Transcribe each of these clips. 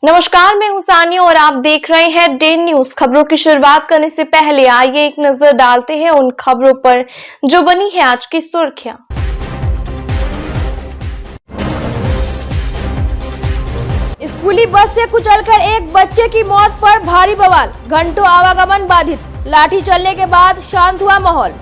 नमस्कार, मैं हूं सानिया और आप देख रहे हैं डे न्यूज। खबरों की शुरुआत करने से पहले आइए एक नजर डालते हैं उन खबरों पर जो बनी है आज की सुर्खियां। स्कूली बस से कुचलकर एक बच्चे की मौत पर भारी बवाल, घंटों आवागमन बाधित, लाठी चलने के बाद शांत हुआ माहौल।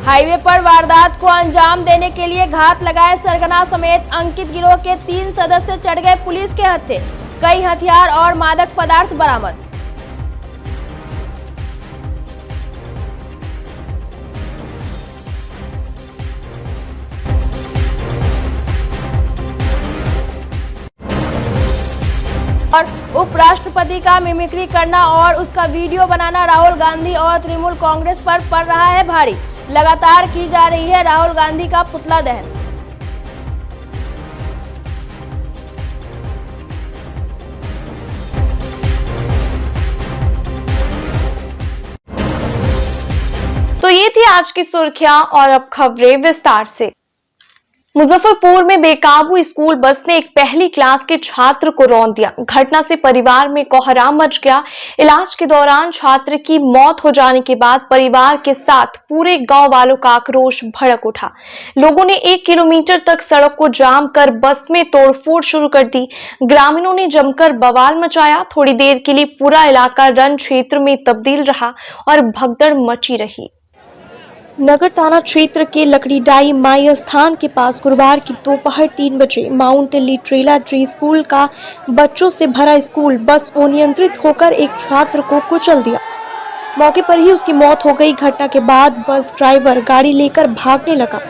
हाईवे पर वारदात को अंजाम देने के लिए घात लगाए सरगना समेत अंकित गिरोह के 3 सदस्य चढ़ गए पुलिस के हत्थे, कई हथियार और मादक पदार्थ बरामद। और उपराष्ट्रपति का मिमिक्री करना और उसका वीडियो बनाना राहुल गांधी और तृणमूल कांग्रेस पर पड़ रहा है भारी। लगातार की जा रही है राहुल गांधी का पुतला दहन। तो ये थी आज की सुर्खियां और अब खबरें विस्तार से। मुजफ्फरपुर में बेकाबू स्कूल बस ने एक पहली क्लास के छात्र को रौंद दिया। घटना से परिवार में कोहराम मच गया। इलाज के दौरान छात्र की मौत हो जाने के बाद परिवार के साथ पूरे गांव वालों का आक्रोश भड़क उठा। लोगों ने 1 किलोमीटर तक सड़क को जाम कर बस में तोड़फोड़ शुरू कर दी। ग्रामीणों ने जमकर बवाल मचाया। थोड़ी देर के लिए पूरा इलाका रण क्षेत्र में तब्दील रहा और भगदड़ मची रही। नगर थाना क्षेत्र के लकड़ीडाई माई स्थान के पास गुरुवार की दोपहर 3 बजे माउंट लिट्रेला ट्री स्कूल का बच्चों से भरा स्कूल बस अनियंत्रित होकर एक छात्र को कुचल दिया। मौके पर ही उसकी मौत हो गई। घटना के बाद बस ड्राइवर गाड़ी लेकर भागने लगा।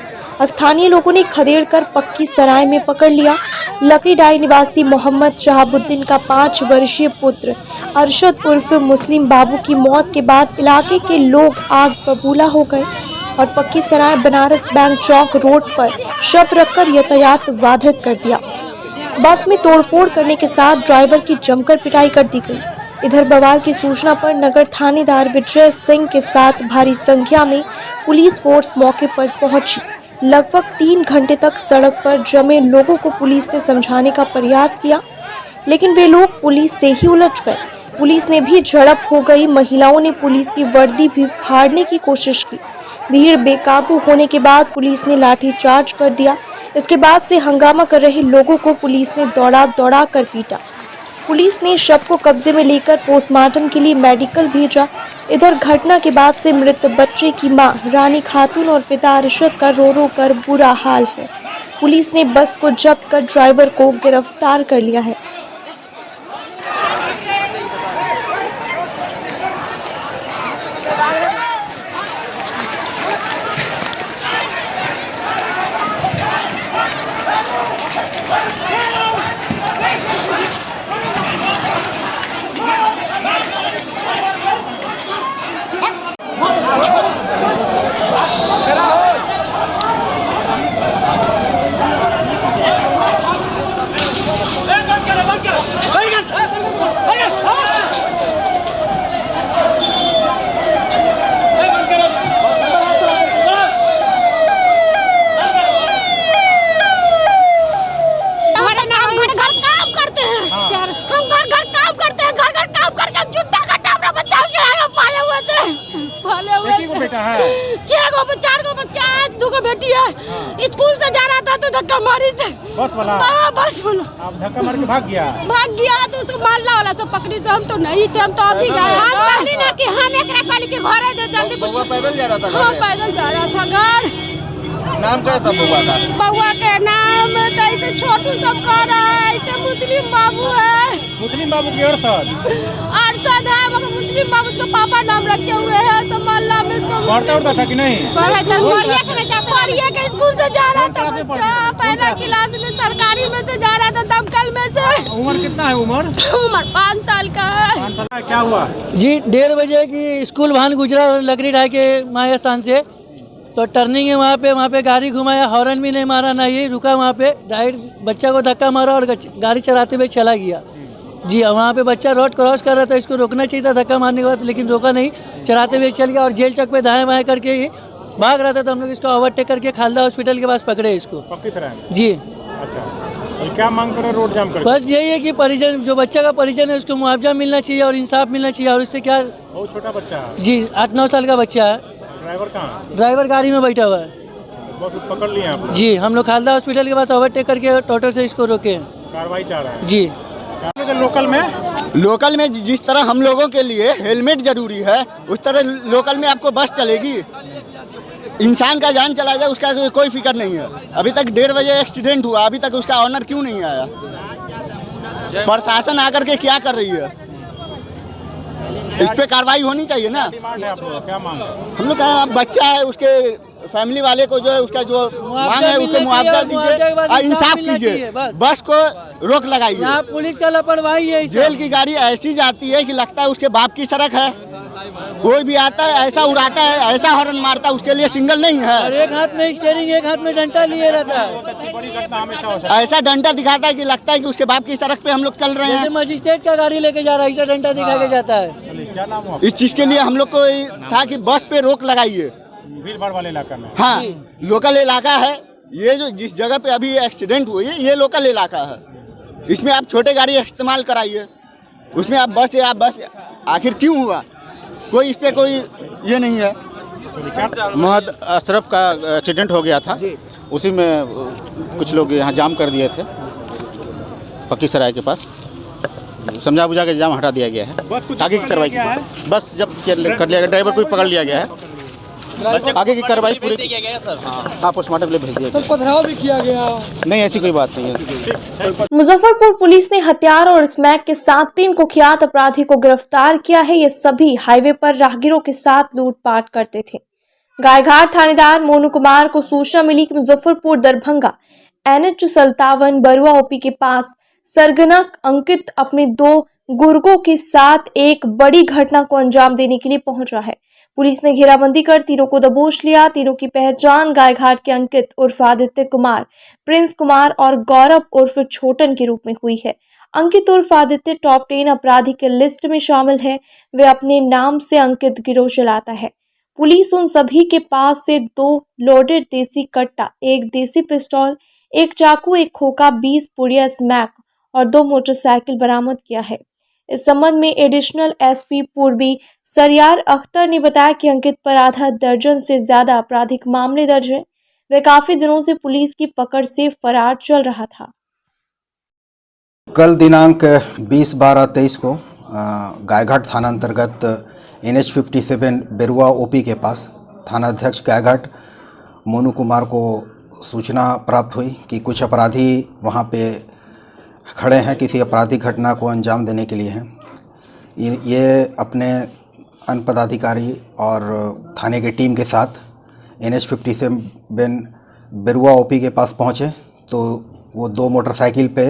स्थानीय लोगों ने खदेड़कर पक्की सराय में पकड़ लिया। लकड़ीडाई निवासी मोहम्मद शहाबुद्दीन का 5 वर्षीय पुत्र अरशद उर्फ मुस्लिम बाबू की मौत के बाद इलाके के लोग आग बबूला हो गए और पक्की सराय बनारस बैंक चौक रोड पर शव रखकर यातायात बाधित कर दिया। बस में तोड़फोड़ करने के साथ ड्राइवर की जमकर पिटाई कर दी गई। इधर बवाल की सूचना पर नगर थानेदार विजय सिंह के साथ भारी संख्या में पुलिस फोर्स मौके पर पहुंची। लगभग 3 घंटे तक सड़क पर जमे लोगों को पुलिस ने समझाने का प्रयास किया, लेकिन वे लोग पुलिस से ही उलझ गए। पुलिस ने भी झड़प हो गई। महिलाओं ने पुलिस की वर्दी भी फाड़ने की कोशिश की। भीड़ बेकाबू होने के बाद पुलिस ने लाठीचार्ज कर दिया। इसके बाद से हंगामा कर रहे लोगों को पुलिस ने दौड़ा कर पीटा। पुलिस ने शव को कब्जे में लेकर पोस्टमार्टम के लिए मेडिकल भेजा। इधर घटना के बाद से मृत बच्चे की मां रानी खातून और पिता अरशद का रो कर बुरा हाल है। पुलिस ने बस को जब्त कर ड्राइवर को गिरफ्तार कर लिया है। स्कूल से जा रहा था तो धक्का मारी से बस वाला आप धक्का मार के भाग गया तो उसको मारला वाला सब पकड़ी से हम तो नहीं थे। हम तो अभी गए हम पहले ना कि हम एकरा पाली के घर है जो जल्दी बउआ पैदल जा रहा था। हाँ पैदल जा रहा था घर। नाम क्या था बउआ का? बउआ के नाम तो ऐसे छोटू सब कर रहा है, ऐसे मुस्लिम बाबू है। मुस्लिम बाबू की अरशद है मगर मुस्लिम बाबू उसका पापा नाम रखे हुए हैं। सब मोहल्ला में इसको पढ़ता था कि नहीं? पढ़िए के स्कूल से जा रहा था बच्चा, पहला क्लास में सरकारी में से जा रहा था दमकल में से। उम्र कितना है? उम्र 5 साल का है। 5 साल का। क्या हुआ जी? 1:30 बजे की स्कूल वाहन गुजरा लकड़ीडाई के माई स्थान से। तो टर्निंग है वहाँ पे गाड़ी घुमाया, हॉर्न भी नहीं मारा, ना ये रुका, वहाँ पे डायरेक्ट बच्चा को धक्का मारा और गाड़ी चलाते हुए चला गया। जी वहाँ पे बच्चा रोड क्रॉस कर रहा था, इसको रोकना चाहिए था धक्का मारने के बाद, लेकिन रोका नहीं, चलाते हुए चल गया और जेल चौक पे दाएं बाएं करके ये भाग रहा था। तो हम लोग इसको ओवरटेक करके खालदा हॉस्पिटल के पास पकड़े इसको। पक्की तरह जी अच्छा, तो क्या मांग करें रोड जाम कर? बस यही है कि परिजन, जो बच्चा का परिजन है उसको मुआवजा मिलना चाहिए और इंसाफ मिलना चाहिए। और इससे क्या, बहुत छोटा बच्चा है जी 8-9 साल का बच्चा है। ड्राइवर कहाँ है? ड्राइवर गाड़ी में बैठा हुआ है। बस पकड़ लिए आप लोग? जी हम लोग खालदा हॉस्पिटल के पास ओवरटेक करके टोटो से इसको रोके। कार्रवाई चाह रहा है जी लोकल में जिस तरह हम लोगों के लिए हेलमेट जरूरी है, उस तरह लोकल में आपको बस चलेगी। इंसान का जान चला जाए उसका कोई फिक्र नहीं है। अभी तक 1:30 बजे एक्सीडेंट हुआ, अभी तक उसका ऑनर क्यों नहीं आया? प्रशासन आकर के क्या कर रही है? इस पे कार्रवाई होनी चाहिए ना। क्या मांग है? हम लोग कहा बच्चा है, उसके फैमिली वाले को जो है उसका जो मांग है उसको मुआवजा दीजिए और इंसाफ कीजिए। बस को रोक लगाइए। यहाँ पुलिस का लापरवाही है। जेल की गाड़ी ऐसी जाती है कि लगता है उसके बाप की सड़क है। कोई भी आता है ऐसा उड़ाता है, ऐसा हॉर्न मारता है, उसके लिए सिंगल नहीं है। और एक हाथ में स्टीयरिंग, एक हाथ में डंडा लिए रहता है। ऐसा डंडा दिखाता है कि लगता है कि उसके बाप की सड़क पे हम लोग चल रहे हैं। मजिस्ट्रेट का गाड़ी लेके जा रहा है, ऐसा डंडा दिखा के जाता है। क्या नाम हुआ? इस चीज के लिए हम लोग को था कि बस पे रोक लगाइए। भीड़ भाड़ वाले इलाका में? हाँ, लोकल इलाका है ये। जो जिस जगह पे अभी एक्सीडेंट हुई है ये लोकल इलाका है। इसमें आप छोटे गाड़ी इस्तेमाल कराइए, उसमें आप बस आखिर क्यों हुआ? कोई इस पे कोई ये नहीं है। मोहम्मद अशरफ का एक्सीडेंट हो गया था, उसी में कुछ लोग यहाँ जाम कर दिए थे पक्की सराय के पास। समझा बुझा के जाम हटा दिया गया है। आगे की कार्रवाई बस जब कर लिया गया, ड्राइवर को भी पकड़ लिया गया है। आगे की कार्रवाई पूरी हाँ पोस्टमार्टम के लिए भेज दिया गया। पथराव भी किया गया? नहीं, ऐसी कोई बात नहीं है। मुजफ्फरपुर पुलिस ने हथियार और स्मैक के साथ 3 कुख्यात अपराधी को गिरफ्तार किया है। ये सभी हाईवे पर राहगीरों के साथ लूटपाट करते थे। गायघाट थानेदार मोनू कुमार को सूचना मिली कि मुजफ्फरपुर दरभंगा NH 57 बरुआ ओपी के पास सरगना अंकित अपने 2 गुर्गों के साथ एक बड़ी घटना को अंजाम देने के लिए पहुंचा है। पुलिस ने घेराबंदी कर तीनों को दबोच लिया। तीनों की पहचान गायघाट के अंकित उर्फ आदित्य कुमार, प्रिंस कुमार और गौरव उर्फ छोटन के रूप में हुई है। अंकित उर्फ आदित्य टॉप 10 अपराधी के लिस्ट में शामिल है। वे अपने नाम से अंकित गिरोह चलाता है। पुलिस उन सभी के पास से 2 लोडेड देसी कट्टा, 1 देसी पिस्तौल, 1 चाकू, 1 खोखा, 20 पुड़िया स्मैक और 2 मोटरसाइकिल बरामद किया है। इस संबंध में एडिशनल SP पूर्वी सरियार अख्तर ने बताया कि अंकित पर आधा दर्जन से ज्यादा आपराधिक मामले दर्ज है। वे काफी दिनों से पुलिस की पकड़ से फरार चल रहा था। कल दिनांक 20/12/23 को गायघाट थाना अंतर्गत NH 57 बेरुआ OP के पास थानाध्यक्ष गायघाट मोनू कुमार को सूचना प्राप्त हुई कि कुछ अपराधी वहां पे खड़े हैं, किसी आपराधिक घटना को अंजाम देने के लिए हैं। ये अपने अन्य पदाधिकारी और थाने की टीम के साथ NH 57 बेरुआ OP के पास पहुँचे तो वो 2 मोटरसाइकिल पे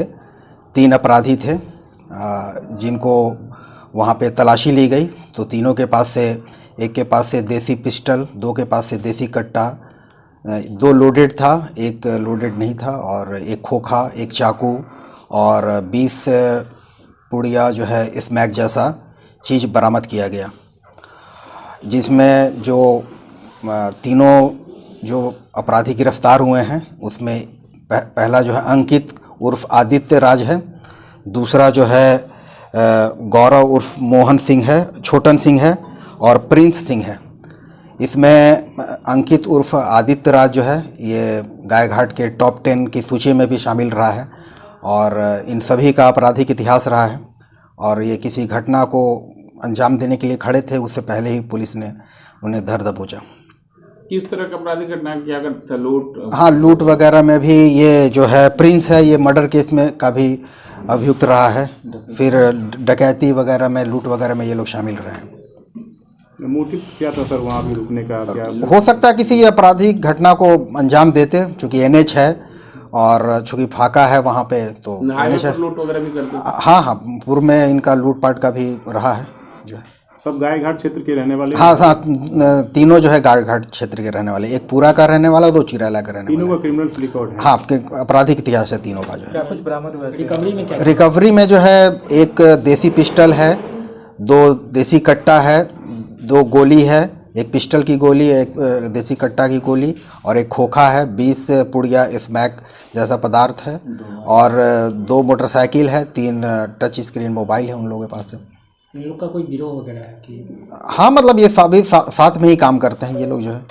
3 अपराधी थे, जिनको वहाँ पे तलाशी ली गई। तो तीनों के पास से, एक के पास से देसी पिस्टल, 2 के पास से देसी कट्टा, 2 लोडेड था, 1 लोडेड नहीं था, और 1 खोखा, 1 चाकू और 20 पुड़िया जो है स्मैक जैसा चीज़ बरामद किया गया। जिसमें जो तीनों जो अपराधी गिरफ्तार हुए हैं उसमें पहला जो है अंकित उर्फ आदित्य राज है, दूसरा जो है गौरव उर्फ मोहन सिंह है, छोटन सिंह है और प्रिंस सिंह है। इसमें अंकित उर्फ आदित्य राज जो है ये गायघाट के टॉप 10 की सूची में भी शामिल रहा है और इन सभी का आपराधिक इतिहास रहा है और ये किसी घटना को अंजाम देने के लिए खड़े थे, उससे पहले ही पुलिस ने उन्हें धर दबोचा। किस तरह का आपराधिक घटना किया करता? लूट? हाँ, लूट वगैरह में भी ये जो है प्रिंस है, ये मर्डर केस में का भी अभियुक्त रहा है। फिर डकैती वगैरह में, लूट वगैरह में ये लोग शामिल रहे हैं। मोटिव क्या था सर वहाँ भी रुकने का? क्या हो सकता है किसी आपराधिक घटना को अंजाम देते, चूँकि NH है और चूँकि फाका है वहाँ पे, तो NH है। लूट वगैरह भी करते? हाँ, पूर्व में इनका लूटपाट का भी रहा है जो है। सब गायघाट क्षेत्र के रहने वाले? हाँ हाँ, तीनों जो है गायघाट क्षेत्र के रहने वाले, एक पूरा का रहने वाला, 2 चिराला का रहने वाला। तीनों का क्रिमिनल रिकॉर्ड है? हाँ, आपराधिक इतिहास है तीनों का जो है। क्या कुछ बरामद हुआ? रिकवरी में क्या? रिकवरी में जो है एक देसी पिस्टल है, 2 देसी कट्टा है, 2 गोली है, एक पिस्टल की गोली, एक देसी कट्टा की गोली और एक खोखा है, 20 पुड़िया स्मैक जैसा पदार्थ है और 2 मोटरसाइकिल है, 3 टच स्क्रीन मोबाइल है उन लोगों के पास से। इन लोग का कोई गिरोह वगैरह है कि? हाँ, मतलब ये सभी साथ में ही काम करते हैं ये लोग जो है।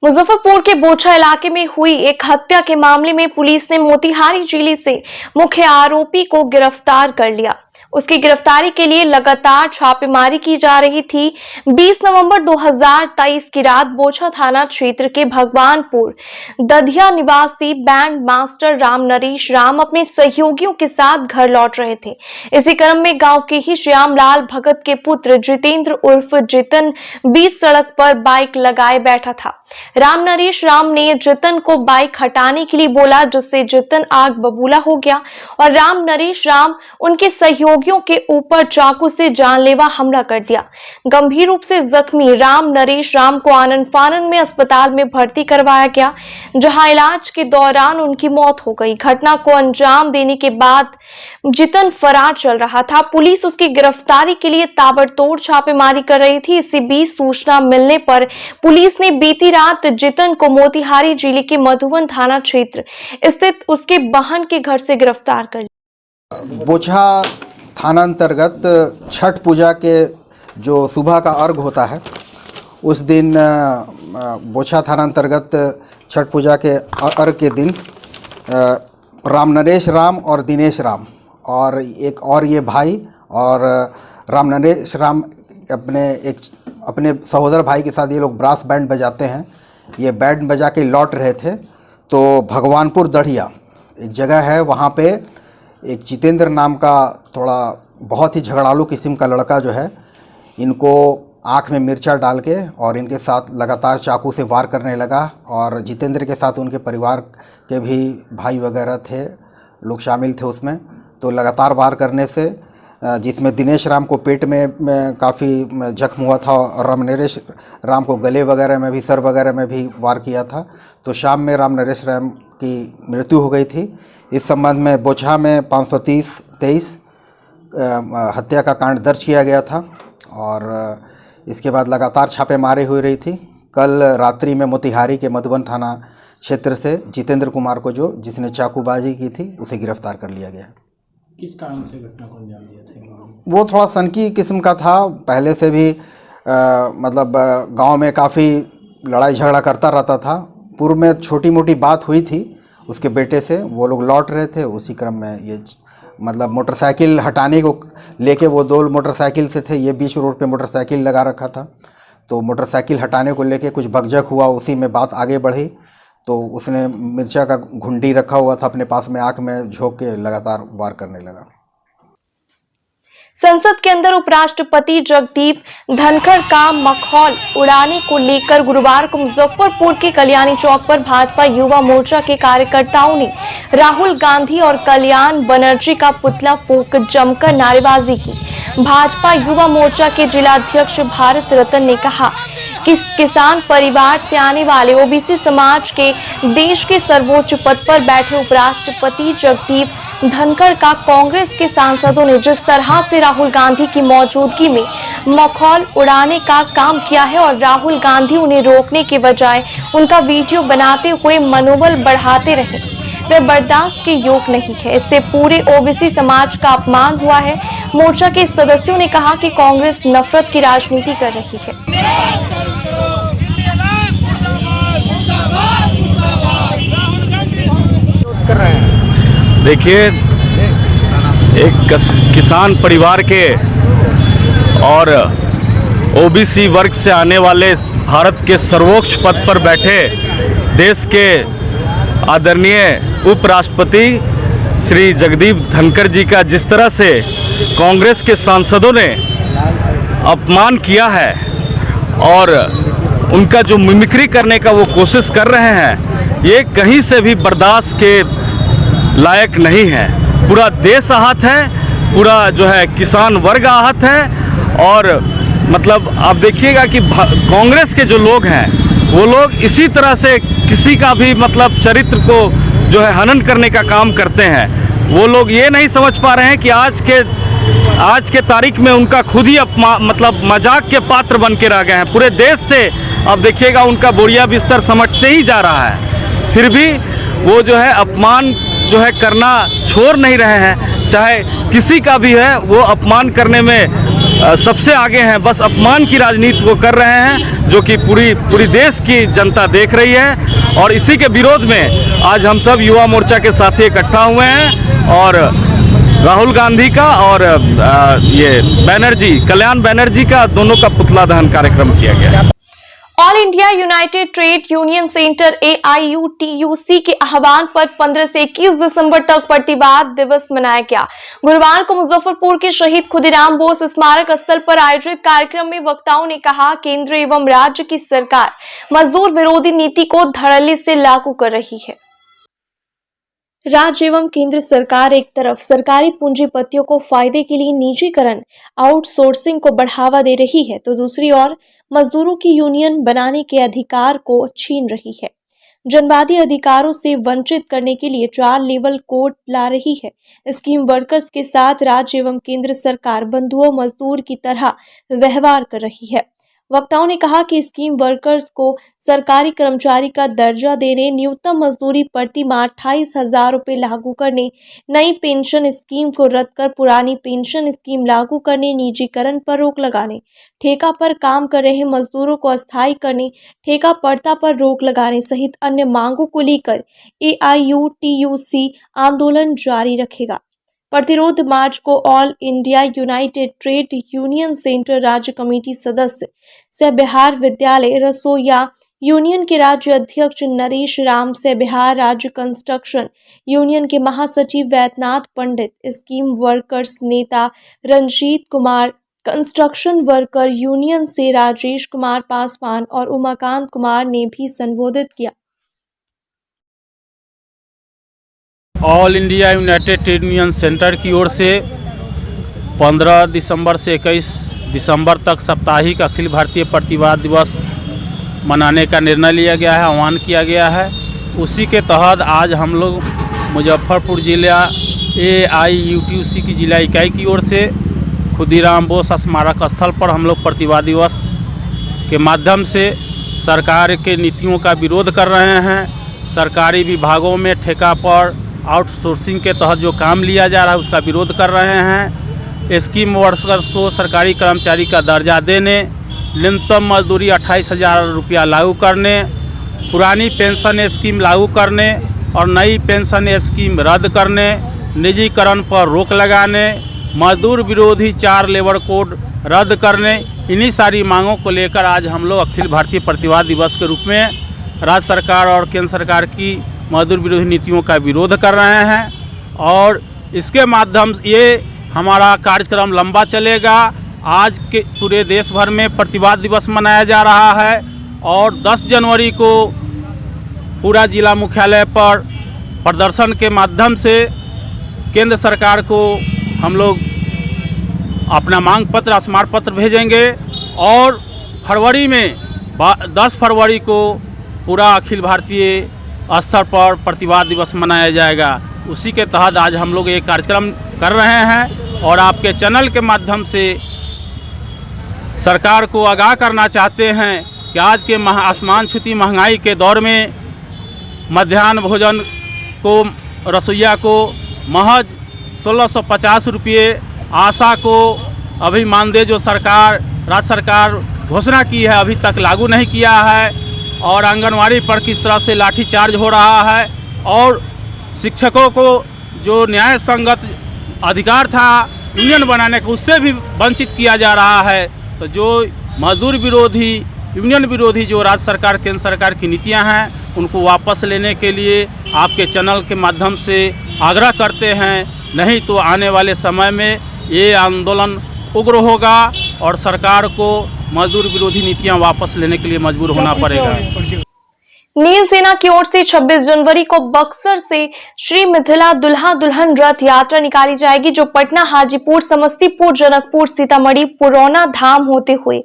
मुजफ्फरपुर के बोचा इलाके में हुई एक हत्या के मामले में पुलिस ने मोतिहारी जिले से मुख्य आरोपी को गिरफ्तार कर लिया। उसकी गिरफ्तारी के लिए लगातार छापेमारी की जा रही थी। 20 नवंबर 2023 की रात बोचा थाना क्षेत्र के भगवानपुर दधिया निवासी बैंड मास्टर राम नरेश राम अपने सहयोगियों के साथ घर लौट रहे थे। इसी क्रम में गांव के ही श्यामलाल भगत के पुत्र जितेंद्र उर्फ जितन बीच सड़क पर बाइक लगाए बैठा था। राम नरेश राम ने जितन को बाइक हटाने के लिए बोला, जिससे जितन आग बबूला हो गया और राम नरेश राम उनके सहयोगियों के ऊपर चाकू से जानलेवा हमला कर दिया। गंभीर रूप से जख्मी राम नरेश राम को आनन फानन में अस्पताल में भर्ती करवाया गया, जहां इलाज के दौरान उनकी मौत हो गई। घटना को अंजाम देने के बाद जितन फरार चल रहा था। पुलिस उसकी गिरफ्तारी के लिए ताबड़तोड़ छापेमारी कर रही थी। इसी बीच सूचना मिलने पर पुलिस ने बीती रात जितन को मोतिहारी जिले के मधुबन थाना क्षेत्र स्थित उसके बहन के घर से गिरफ्तार कर लिया। बोचा थाना अंतर्गत छठ पूजा के जो सुबह का अर्घ होता है उस दिन बोचा थाना अंतर्गत छठ पूजा के अर्घ के दिन राम नरेश राम और दिनेश राम और एक और ये भाई और राम नरेश राम अपने सहोदर भाई के साथ ये लोग ब्रास बैंड बजाते हैं। ये बैंड बजा के लौट रहे थे तो भगवानपुर दढ़िया एक जगह है, वहाँ पे एक जितेंद्र नाम का थोड़ा बहुत ही झगड़ालू किस्म का लड़का जो है इनको आँख में मिर्चा डाल के और इनके साथ लगातार चाकू से वार करने लगा और जितेंद्र के साथ उनके परिवार के भी भाई वगैरह थे, लोग शामिल थे उसमें। तो लगातार वार करने से जिसमें दिनेश राम को पेट में काफ़ी जख्म हुआ था और राम नरेश राम को गले वगैरह में भी, सर वगैरह में भी वार किया था। तो शाम में राम नरेश राम की मृत्यु हो गई थी। इस संबंध में बोचा में 530-23 हत्या का कांड दर्ज किया गया था और इसके बाद लगातार छापेमारी हो रही थी। कल रात्रि में मोतिहारी के मधुबन थाना क्षेत्र से जितेंद्र कुमार को जिसने चाकूबाजी की थी उसे गिरफ्तार कर लिया गया। किस कारण से घटना को अंजाम दिया था? वो थोड़ा सनकी किस्म का था, पहले से भी मतलब गांव में काफ़ी लड़ाई झगड़ा करता रहता था। पूर्व में छोटी मोटी बात हुई थी उसके बेटे से, वो लोग लौट रहे थे, उसी क्रम में ये मतलब मोटरसाइकिल हटाने को लेके वो 2 मोटरसाइकिल से थे, ये बीच रोड पे मोटरसाइकिल लगा रखा था। तो मोटरसाइकिल हटाने को लेके कुछ भगजक हुआ, उसी में बात आगे बढ़ी तो उसने मिर्चा का घुंडी रखा हुआ था अपने पास में, आँख में झोंक के लगातार वार करने लगा। संसद के अंदर उपराष्ट्रपति जगदीप धनखड़ का मखौल उड़ाने को लेकर गुरुवार को मुजफ्फरपुर के कल्याणी चौक पर भाजपा युवा मोर्चा के कार्यकर्ताओं ने राहुल गांधी और कल्याण बनर्जी का पुतला फूंक जमकर नारेबाजी की। भाजपा युवा मोर्चा के जिलाध्यक्ष भारत रतन ने कहा कि किसान परिवार से आने वाले ओबीसी समाज के देश के सर्वोच्च पद पर बैठे उपराष्ट्रपति जगदीप धनखड़ का कांग्रेस के सांसदों ने जिस तरह से राहुल गांधी की मौजूदगी में मखौल उड़ाने का काम किया है और राहुल गांधी उन्हें रोकने के बजाय उनका वीडियो बनाते हुए मनोबल बढ़ाते रहे, वह बर्दाश्त के योग नहीं है। इससे पूरे ओबीसी समाज का अपमान हुआ है। मोर्चा के सदस्यों ने कहा कि कांग्रेस नफरत की राजनीति कर रही है। देखिए, एक किसान परिवार के और ओबीसी वर्ग से आने वाले भारत के सर्वोच्च पद पर बैठे देश के आदरणीय उपराष्ट्रपति श्री जगदीप धनखड़ जी का जिस तरह से कांग्रेस के सांसदों ने अपमान किया है और उनका जो मिमिक्री करने का वो कोशिश कर रहे हैं, ये कहीं से भी बर्दाश्त के लायक नहीं है। पूरा देश आहत है, पूरा जो है किसान वर्ग आहत है और मतलब आप देखिएगा कि कांग्रेस के जो लोग हैं वो लोग इसी तरह से किसी का भी मतलब चरित्र को जो है हनन करने का काम करते हैं। वो लोग ये नहीं समझ पा रहे हैं कि आज के तारीख में उनका खुद ही मतलब मजाक के पात्र बन के रह गए हैं। पूरे देश से अब देखिएगा उनका बोरिया बिस्तर समझते ही जा रहा है, फिर भी वो जो है अपमान जो है करना छोड़ नहीं रहे हैं। चाहे किसी का भी है वो अपमान करने में सबसे आगे हैं। बस अपमान की राजनीति वो कर रहे हैं, जो कि पूरी देश की जनता देख रही है। और इसी के विरोध में आज हम सब युवा मोर्चा के साथी इकट्ठा हुए हैं और राहुल गांधी का और ये कल्याण बनर्जी का दोनों का पुतला दहन कार्यक्रम किया गया। All India United trade union centre AIUTUC के आह्वान पर 15 से 21 दिसंबर तक प्रतिवाद दिवस मनाया गया। गुरुवार को मुजफ्फरपुर के शहीद खुदीराम बोस स्मारक स्थल पर आयोजित कार्यक्रम में वक्ताओं ने कहा, केंद्र एवं राज्य की सरकार मजदूर विरोधी नीति को धड़ल्ले से लागू कर रही है। राज्य एवं केंद्र सरकार एक तरफ सरकारी पूंजीपतियों को फायदे के लिए निजीकरण, आउटसोर्सिंग को बढ़ावा दे रही है, तो दूसरी ओर मजदूरों की यूनियन बनाने के अधिकार को छीन रही है। जनवादी अधिकारों से वंचित करने के लिए 4 लेवल कोड ला रही है। स्कीम वर्कर्स के साथ राज्य एवं केंद्र सरकार बंधुओं मजदूर की तरह व्यवहार कर रही है। वक्ताओं ने कहा कि स्कीम वर्कर्स को सरकारी कर्मचारी का दर्जा देने, न्यूनतम मजदूरी प्रति माह 28,000 रुपये लागू करने, नई पेंशन स्कीम को रद्द कर पुरानी पेंशन स्कीम लागू करने, निजीकरण पर रोक लगाने, ठेका पर काम कर रहे मजदूरों को अस्थायी करने, ठेका पड़ता पर रोक लगाने सहित अन्य मांगों को लेकर AIUTUC आंदोलन जारी रखेगा। प्रतिरोध मार्च को all India United trade union centre राज्य कमेटी सदस्य सह बिहार विद्यालय रसोईया यूनियन के राज्य अध्यक्ष नरेश राम, सह बिहार राज्य कंस्ट्रक्शन यूनियन के महासचिव वैद्यनाथ पंडित, स्कीम वर्कर्स नेता Ranjit Kumar, construction worker union से राजेश कुमार पासवान और उमाकांत कुमार ने भी संबोधित किया। All India United trade union centre की ओर से 15 दिसंबर से 21 दिसंबर तक साप्ताहिक अखिल भारतीय प्रतिवाद दिवस मनाने का निर्णय लिया गया है, आह्वान किया गया है। उसी के तहत आज हम लोग मुजफ्फरपुर जिला AIUTUC की जिला इकाई की ओर से खुदीराम बोस स्मारक स्थल पर हम लोग प्रतिवाद दिवस के माध्यम से सरकार के नीतियों का विरोध कर रहे हैं। सरकारी विभागों में ठेका पर आउटसोर्सिंग के तहत जो काम लिया जा रहा है उसका विरोध कर रहे हैं। स्कीम वर्कर्स को सरकारी कर्मचारी का दर्जा देने, न्यूनतम मजदूरी 28,000 रुपया लागू करने, पुरानी पेंशन स्कीम लागू करने और नई पेंशन स्कीम रद्द करने, निजीकरण पर रोक लगाने, मजदूर विरोधी 4 लेबर कोड रद्द करने, इन्हीं सारी मांगों को लेकर आज हम लोग अखिल भारतीय प्रतिवाद दिवस के रूप में राज्य सरकार और केंद्र सरकार की मजदूर विरोधी नीतियों का विरोध कर रहे हैं। और इसके माध्यम से ये हमारा कार्यक्रम लंबा चलेगा। आज के पूरे देश भर में प्रतिवाद दिवस मनाया जा रहा है और 10 जनवरी को पूरा जिला मुख्यालय पर प्रदर्शन के माध्यम से केंद्र सरकार को हम लोग अपना मांग पत्र, स्मारक पत्र भेजेंगे और फरवरी में 10 फरवरी को पूरा अखिल भारतीय स्तर पर प्रतिवाद दिवस मनाया जाएगा। उसी के तहत आज हम लोग ये कार्यक्रम कर रहे हैं और आपके चैनल के माध्यम से सरकार को आगाह करना चाहते हैं कि आज के आसमान छूती महंगाई के दौर में मध्याह्न भोजन को रसोइया को महज 1650 रुपये, आशा को अभी मानदेय जो सरकार राज्य सरकार घोषणा की है अभी तक लागू नहीं किया है, और आंगनवाड़ी पर किस तरह से लाठीचार्ज हो रहा है, और शिक्षकों को जो न्याय संगत अधिकार था यूनियन बनाने का उससे भी वंचित किया जा रहा है। तो जो मजदूर विरोधी, यूनियन विरोधी जो राज्य सरकार केंद्र सरकार की नीतियां हैं उनको वापस लेने के लिए आपके चैनल के माध्यम से आग्रह करते हैं। नहीं तो आने वाले समय में ये आंदोलन उग्र होगा और सरकार को मजदूर विरोधी नीतियां वापस लेने के लिए मजबूर होना पड़ेगा। नील सेना की ओर से 26 जनवरी को बक्सर से श्री मिथिला दुल्हा दुल्हन रथ यात्रा निकाली जाएगी, जो पटना, हाजीपुर, समस्तीपुर, जनकपुर, सीतामढ़ी, पुरौना धाम होते हुए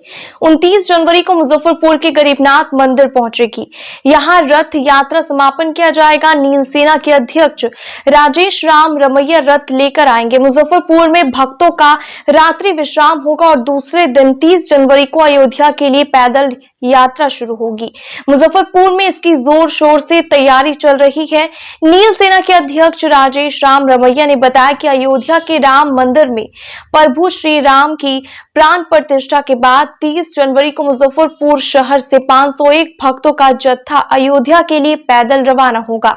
29 जनवरी को मुजफ्फरपुर के गरीबनाथ मंदिर पहुंचेगी। यहां रथ यात्रा समापन किया जाएगा। नील सेना के अध्यक्ष राजेश राम रमैया रथ लेकर आएंगे। मुजफ्फरपुर में भक्तों का रात्रि विश्राम होगा और दूसरे दिन 30 जनवरी को अयोध्या के लिए पैदल यात्रा शुरू होगी। मुजफ्फरपुर में इसकी जोर शोर से तैयारी चल रही है। नील सेना के अध्यक्ष राजेश राम रमैया ने बताया कि अयोध्या के राम मंदिर में प्रभु श्री राम की प्राण प्रतिष्ठा के बाद 30 जनवरी को मुजफ्फरपुर शहर से 501 भक्तों का जत्था अयोध्या के लिए पैदल रवाना होगा।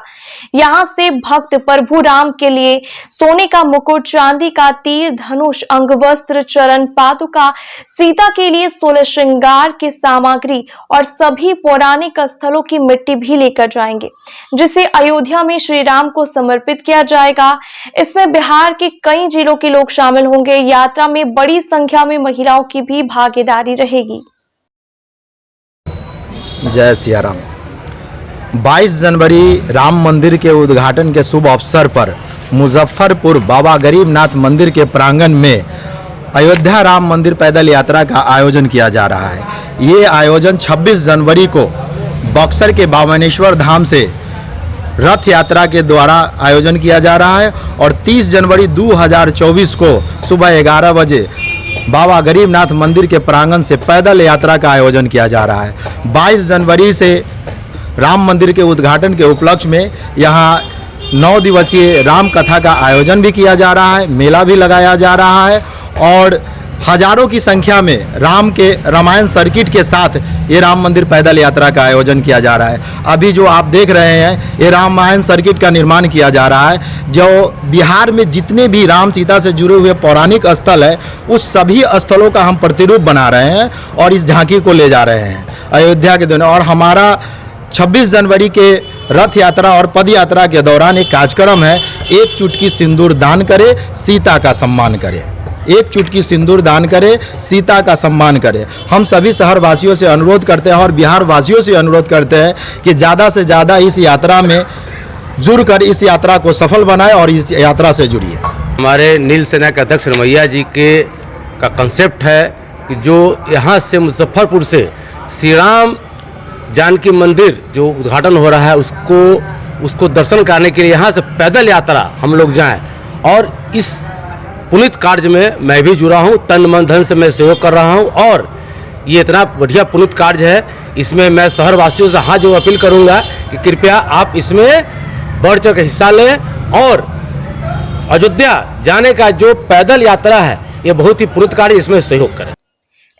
यहां से भक्त प्रभु राम के लिए सोने का मुकुट, चांदी का तीर धनुष, अंगवस्त्र, चरण पादुका, सीता के लिए 16 श्रृंगार की सामग्री और सभी पौराणिक स्थलों की मिट्टी भी लेकर जाएंगे, जिसे अयोध्या में श्री राम को समर्पित किया जाएगा। इसमें बिहार के कई जिलों के लोग शामिल होंगे। यात्रा में बड़ी संख्या में महिलाओं की भी भागीदारी रहेगी। जय सिया राम। 22 जनवरी राम मंदिर के उद्घाटन के शुभ अवसर पर मुजफ्फरपुर बाबा गरीबनाथ मंदिर के प्रांगण में अयोध्या राम मंदिर पैदल यात्रा का आयोजन किया जा रहा है। ये आयोजन 26 जनवरी को बक्सर के बामनेश्वर धाम से रथ यात्रा के द्वारा आयोजन किया जा रहा है और 30 जनवरी 2024 को सुबह 11 बजे बाबा गरीबनाथ मंदिर के प्रांगण से पैदल यात्रा का आयोजन किया जा रहा है। 22 जनवरी से राम मंदिर के उद्घाटन के उपलक्ष्य में यहाँ 9 दिवसीय राम कथा का आयोजन भी किया जा रहा है, मेला भी लगाया जा रहा है और हजारों की संख्या में राम के रामायण सर्किट के साथ ये राम मंदिर पैदल यात्रा का आयोजन किया जा रहा है। अभी जो आप देख रहे हैं ये रामायण सर्किट का निर्माण किया जा रहा है। जो बिहार में जितने भी राम सीता से जुड़े हुए पौराणिक स्थल है उस सभी स्थलों का हम प्रतिरूप बना रहे हैं और इस झांकी को ले जा रहे हैं अयोध्या के दिन। और हमारा 26 जनवरी के रथ यात्रा और पद यात्रा के दौरान एक कार्यक्रम है, एक चुटकी सिंदूर दान करे सीता का सम्मान करे। एक चुटकी सिंदूर दान करे, सीता का सम्मान करे। हम सभी शहर वासियों से अनुरोध करते हैं और बिहार वासियों से अनुरोध करते हैं कि ज़्यादा से ज़्यादा इस यात्रा में जुड़कर इस यात्रा को सफल बनाएं और इस यात्रा से जुड़िए। हमारे नील सेना के अध्यक्ष रमैया जी का कंसेप्ट है कि जो यहाँ से मुजफ्फरपुर से श्री राम जानकी मंदिर जो उद्घाटन हो रहा है उसको दर्शन करने के लिए यहाँ से पैदल यात्रा हम लोग जाएं और इस पुनीत कार्य में मैं भी जुड़ा हूँ, तन मन धन से मैं सहयोग कर रहा हूँ और ये इतना बढ़िया पुनीत कार्य है। इसमें मैं शहर वासियों से हाथ जो अपील करूँगा कि कृपया आप इसमें बढ़ चढ़ कर हिस्सा लें और अयोध्या जाने का जो पैदल यात्रा है ये बहुत ही पुनीत कार्य, इसमें सहयोग करें।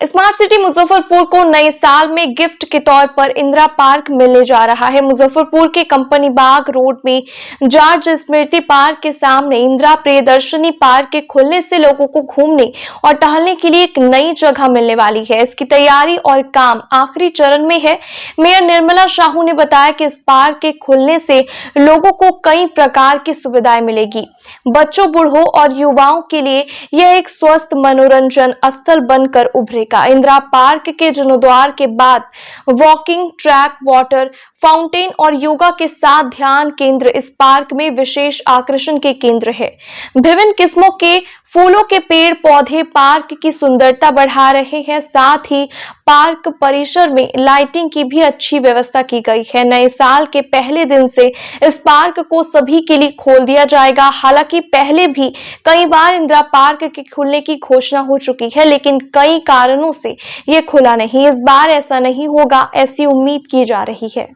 स्मार्ट सिटी मुजफ्फरपुर को नए साल में गिफ्ट के तौर पर इंदिरा पार्क मिलने जा रहा है। मुजफ्फरपुर के कंपनी बाग रोड में जॉर्ज स्मृति पार्क के सामने इंदिरा प्रियदर्शनी पार्क के खुलने से लोगों को घूमने और टहलने के लिए एक नई जगह मिलने वाली है। इसकी तैयारी और काम आखिरी चरण में है। मेयर निर्मला साहू ने बताया कि इस पार्क के खुलने से लोगों को कई प्रकार की सुविधाएं मिलेगी। बच्चों, बूढ़ों और युवाओं के लिए यह एक स्वस्थ मनोरंजन स्थल बनकर उभरेगा। इंदिरा पार्क के जीर्णोद्वार के बाद वॉकिंग ट्रैक, वाटर फाउंटेन और योगा के साथ ध्यान केंद्र इस पार्क में विशेष आकर्षण के केंद्र है। विभिन्न किस्मों के फूलों के पेड़ पौधे पार्क की सुंदरता बढ़ा रहे हैं। साथ ही पार्क परिसर में लाइटिंग की भी अच्छी व्यवस्था की गई है। नए साल के पहले दिन से इस पार्क को सभी के लिए खोल दिया जाएगा। हालांकि पहले भी कई बार इंदिरा पार्क के खुलने की घोषणा हो चुकी है, लेकिन कई कारणों से ये खुला नहीं। इस बार ऐसा नहीं होगा, ऐसी उम्मीद की जा रही है।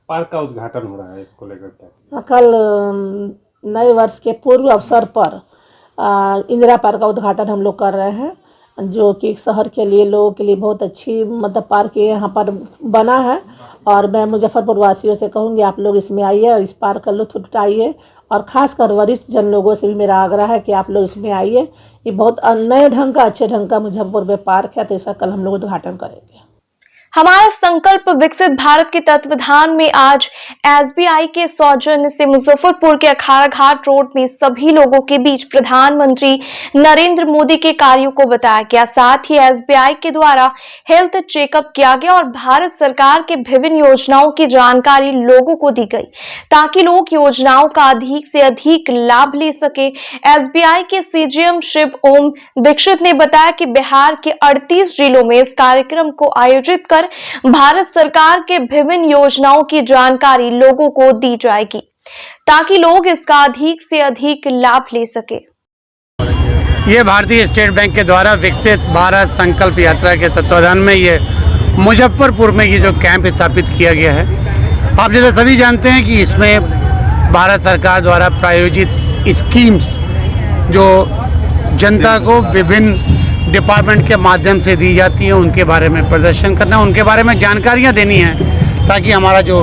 पार्क का उद्घाटन हो रहा है, इसको लेकर कल नए वर्ष के पूर्व अवसर पर इंदिरा पार्क का उद्घाटन हम लोग कर रहे हैं, जो कि शहर के लिए, लोगों के लिए बहुत अच्छी मतलब पार्क यहाँ पर बना है। और मैं मुजफ्फरपुर वासियों से कहूँगी आप लोग इसमें आइए और इस पार्क का लुत्फ उठाइए और ख़ासकर वरिष्ठ जन लोगों से भी मेरा आग्रह है कि आप लोग इसमें आइए। ये बहुत नए ढंग का, अच्छे ढंग का मुजफ्फरपुर में पार्क है, तो इसका कल हम लोग उद्घाटन करेंगे। हमारा संकल्प विकसित भारत के तत्वाधान में आज एसबीआई के सौजन्य से मुजफ्फरपुर के अखाड़ा घाट रोड में सभी लोगों के बीच प्रधानमंत्री नरेंद्र मोदी के कार्यों को बताया गया। साथ ही एसबीआई के द्वारा हेल्थ चेकअप किया गया और भारत सरकार के विभिन्न योजनाओं की जानकारी लोगों को दी गई ताकि लोग योजनाओं का अधिक से अधिक लाभ ले सके। एसबीआई के सीजीएम शिव ओम दीक्षित ने बताया कि बिहार के 38 जिलों में इस कार्यक्रम को आयोजित कर भारत सरकार के विभिन्न योजनाओं की जानकारी लोगों को दी जाएगी ताकि लोग इसका अधिक से अधिक लाभ ले सके। ये भारतीय स्टेट बैंक के द्वारा विकसित भारत संकल्प यात्रा के तत्वाधान में ये मुजफ्फरपुर में ये जो कैंप स्थापित किया गया है, आप जैसे सभी जानते हैं कि इसमें भारत सरकार द्वारा प्रायोजित स्कीम्स जो जनता को विभिन्न डिपार्टमेंट के माध्यम से दी जाती हैं उनके बारे में प्रदर्शन करना, उनके बारे में जानकारियां देनी है ताकि हमारा जो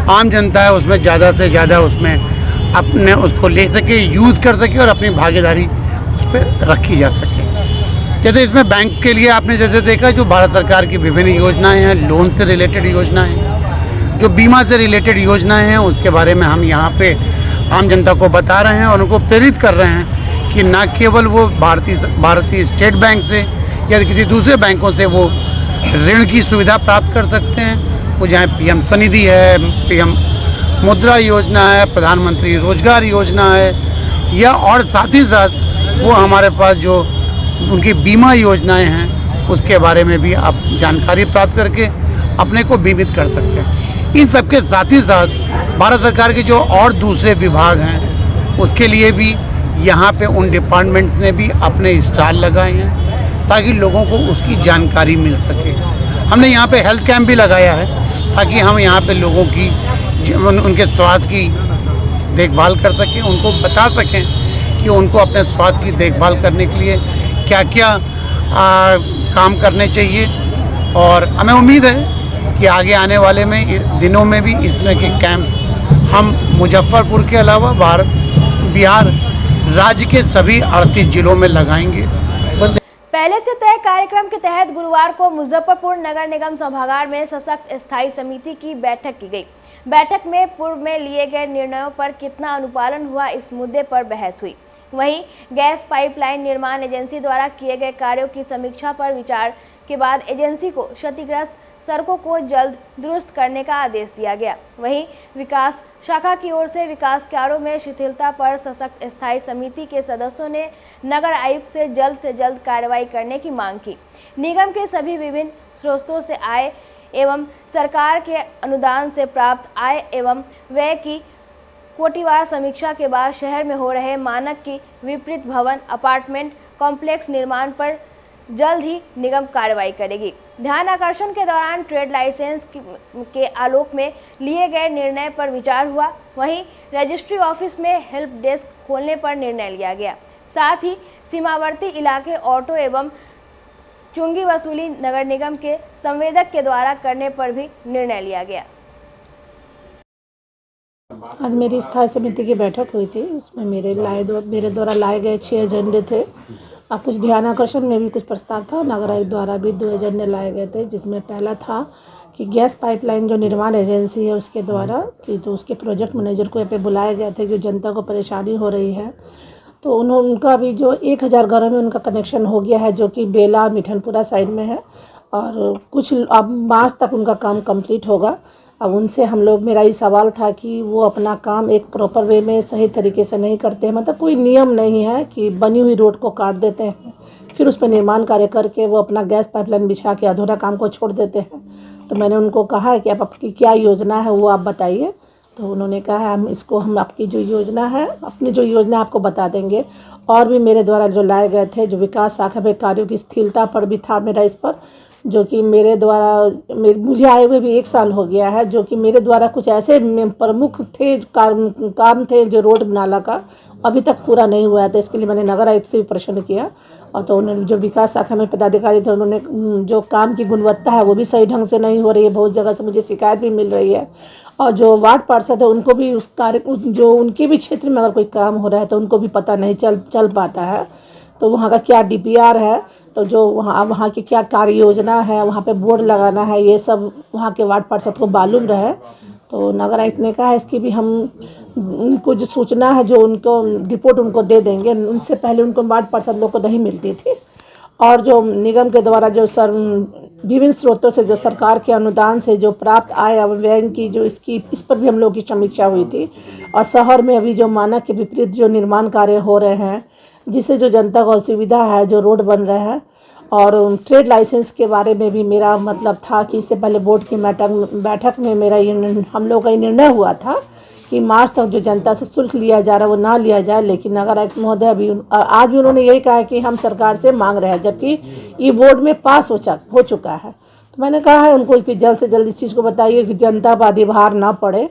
आम जनता है उसमें ज़्यादा से ज़्यादा उसमें अपने उसको ले सके, यूज़ कर सके और अपनी भागीदारी उस पर रखी जा सके। जैसे इसमें बैंक के लिए आपने जैसे देखा जो भारत सरकार की विभिन्न योजनाएँ हैं, लोन से रिलेटेड योजनाएँ हैं, जो बीमा से रिलेटेड योजनाएँ हैं, उसके बारे में हम यहाँ पे आम जनता को बता रहे हैं और उनको प्रेरित कर रहे हैं कि न केवल वो भारतीय स्टेट बैंक से या किसी दूसरे बैंकों से वो ऋण की सुविधा प्राप्त कर सकते हैं। वो जहाँ पीएम स्वनिधि है, पीएम मुद्रा योजना है, प्रधानमंत्री रोजगार योजना है, या और साथ ही साथ वो हमारे पास जो उनकी बीमा योजनाएं हैं उसके बारे में भी आप जानकारी प्राप्त करके अपने को बीमित कर सकते हैं। इन सबके साथ ही साथ भारत सरकार के जो और दूसरे विभाग हैं उसके लिए भी यहाँ पे उन डिपार्टमेंट्स ने भी अपने स्टॉल लगाए हैं ताकि लोगों को उसकी जानकारी मिल सके। हमने यहाँ पे हेल्थ कैंप भी लगाया है ताकि हम यहाँ पे लोगों की उनके स्वास्थ्य की देखभाल कर सकें, उनको बता सकें कि उनको अपने स्वास्थ्य की देखभाल करने के लिए क्या क्या काम करने चाहिए। और हमें उम्मीद है कि आगे आने वाले में दिनों में भी इस तरह के कैंप हम मुजफ्फरपुर के अलावा बिहार राज्य के सभी 38 जिलों में लगाएंगे। पहले से तय कार्यक्रम के तहत गुरुवार को मुजफ्फरपुर नगर निगम सभागार में सशक्त स्थायी समिति की बैठक की गई। बैठक में पूर्व में लिए गए निर्णयों पर कितना अनुपालन हुआ इस मुद्दे पर बहस हुई। वहीं गैस पाइपलाइन निर्माण एजेंसी द्वारा किए गए कार्यों की समीक्षा पर विचार के बाद एजेंसी को क्षतिग्रस्त सड़कों को जल्द दुरुस्त करने का आदेश दिया गया। वहीं विकास शाखा की ओर से विकास कार्यों में शिथिलता पर सशक्त स्थायी समिति के सदस्यों ने नगर आयुक्त से जल्द कार्रवाई करने की मांग की। निगम के सभी विभिन्न स्रोतों से आय एवं सरकार के अनुदान से प्राप्त आय एवं व्यय की कोटिवार समीक्षा के बाद शहर में हो रहे मानक की विपरीत भवन अपार्टमेंट कॉम्प्लेक्स निर्माण पर जल्द ही निगम कार्रवाई करेगी। ध्यान आकर्षण के दौरान ट्रेड लाइसेंस के आलोक में लिए गए निर्णय पर विचार हुआ। वहीं रजिस्ट्री ऑफिस में हेल्प डेस्क खोलने पर निर्णय लिया गया। साथ ही सीमावर्ती इलाके ऑटो एवं चुंगी वसूली नगर निगम के संवेदक के द्वारा करने पर भी निर्णय लिया गया। आज मेरी स्थायी समिति की बैठक हुई थी। इसमें मेरे द्वारा लाए गए 6 एजेंडे थे और कुछ ध्यान आकर्षण में भी कुछ प्रस्ताव था। नगर आयुक्त द्वारा भी 2 एजेंडे लाए गए थे, जिसमें पहला था कि गैस पाइपलाइन जो निर्माण एजेंसी है उसके द्वारा कि जो उसके प्रोजेक्ट मैनेजर को यहाँ पे बुलाए गए थे, जो जनता को परेशानी हो रही है, तो उनका भी जो 1000 घरों में उनका कनेक्शन हो गया है, जो कि बेला मिठनपुरा साइड में है, और कुछ अब मार्च तक उनका काम कंप्लीट होगा। अब उनसे हम लोग मेरा ये सवाल था कि वो अपना काम एक प्रॉपर वे में सही तरीके से नहीं करते हैं। मतलब कोई नियम नहीं है कि बनी हुई रोड को काट देते हैं फिर उस पर निर्माण कार्य करके वो अपना गैस पाइपलाइन बिछा के अधूरा काम को छोड़ देते हैं। तो मैंने उनको कहा है कि आप आपकी क्या योजना है वो आप बताइए। तो उन्होंने कहा हम आपकी जो योजना है, अपनी जो योजना आपको बता देंगे। और भी मेरे द्वारा जो लाए गए थे, जो विकास शाखा में कार्यों की शिथिलता पर भी था मेरा इस पर, जो कि मेरे द्वारा मुझे आए हुए भी 1 साल हो गया है, जो कि मेरे द्वारा कुछ ऐसे प्रमुख थे काम थे जो रोड नाला का अभी तक पूरा नहीं हुआ है। तो इसके लिए मैंने नगर आयुक्त से भी प्रश्न किया, और तो उन्होंने जो विकास शाखा में पदाधिकारी थे उन्होंने जो काम की गुणवत्ता है वो भी सही ढंग से नहीं हो रही है। बहुत जगह से मुझे शिकायत भी मिल रही है। और जो वार्ड पार्षद है उनको भी उस कार्य जो उनके भी क्षेत्र में अगर कोई काम हो रहा है तो उनको भी पता नहीं चल पाता है। तो वहाँ का क्या DPR है, तो जो वहाँ की क्या कार्य योजना है, वहाँ पे बोर्ड लगाना है, ये सब वहाँ के वार्ड पार्षद को मालूम रहे। तो नगर आयुक्त ने कहा इसकी भी हम उनको जो सूचना है, जो उनको रिपोर्ट उनको दे देंगे। उनसे पहले उनको वार्ड पार्षद लोग को नहीं मिलती थी, और जो निगम के द्वारा जो विभिन्न स्रोतों से जो सरकार के अनुदान से जो प्राप्त आय व्यय की जो इस पर भी हम लोग की समीक्षा हुई थी। और शहर में अभी जो मानक के विपरीत जो निर्माण कार्य हो रहे हैं, जिससे जो जनता को असुविधा है, जो रोड बन रहे हैं, और ट्रेड लाइसेंस के बारे में भी मेरा मतलब था कि इससे पहले बोर्ड की बैठक में मेरा हम लोग का ये निर्णय हुआ था कि मार्च तक जो जनता से शुल्क लिया जा रहा है वो ना लिया जाए। लेकिन नगर आयुक्त महोदय अभी आज भी उन्होंने यही कहा कि हम सरकार से मांग रहे हैं, जबकि ये बोर्ड में पास हो चुका है। तो मैंने कहा है उनको कि जल्द से जल्द इस चीज़ को बताइए कि जनता पर अधिभार ना पड़े।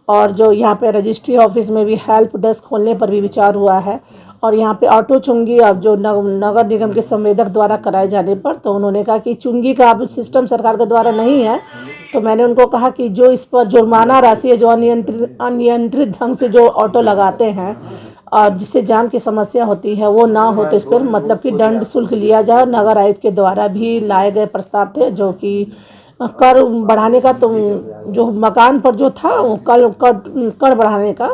और जो यहाँ पे रजिस्ट्री ऑफिस में भी हेल्प डेस्क खोलने पर भी विचार हुआ है, और यहाँ पे ऑटो चुंगी अब जो नगर निगम के संवेदक द्वारा कराए जाने पर, तो उन्होंने कहा कि चुंगी का अब सिस्टम सरकार के द्वारा नहीं है। तो मैंने उनको कहा कि जो इस पर जुर्माना राशि है, जो अनियंत्रित ढंग से जो ऑटो लगाते हैं और जिससे जाम की समस्या होती है, वो ना हो, तो इस पर मतलब कि दंड शुल्क लिया जाए। नगर आयुक्त के द्वारा भी लाए गए प्रस्ताव थे जो कि कर बढ़ाने का, तो जो मकान पर जो था वो कर बढ़ाने का।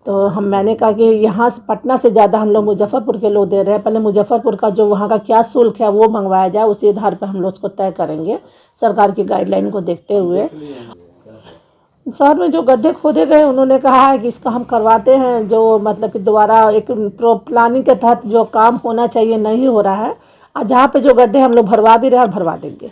तो मैंने कहा कि यहाँ से पटना से ज़्यादा हम लोग मुजफ्फरपुर के लोग दे रहे हैं, पहले मुजफ्फरपुर का जो वहाँ का क्या शुल्क है वो मंगवाया जाए, उसी आधार पर हम लोग उसको तय करेंगे सरकार की गाइडलाइन को देखते हुए। शहर में जो गड्ढे खोदे गए, उन्होंने कहा है कि इसका हम करवाते हैं, जो मतलब कि दोबारा एक प्लानिंग के तहत जो काम होना चाहिए नहीं हो रहा है, और जहाँ पे जो गड्ढे हम लोग भरवा भी रहे हैं और भरवा देंगे।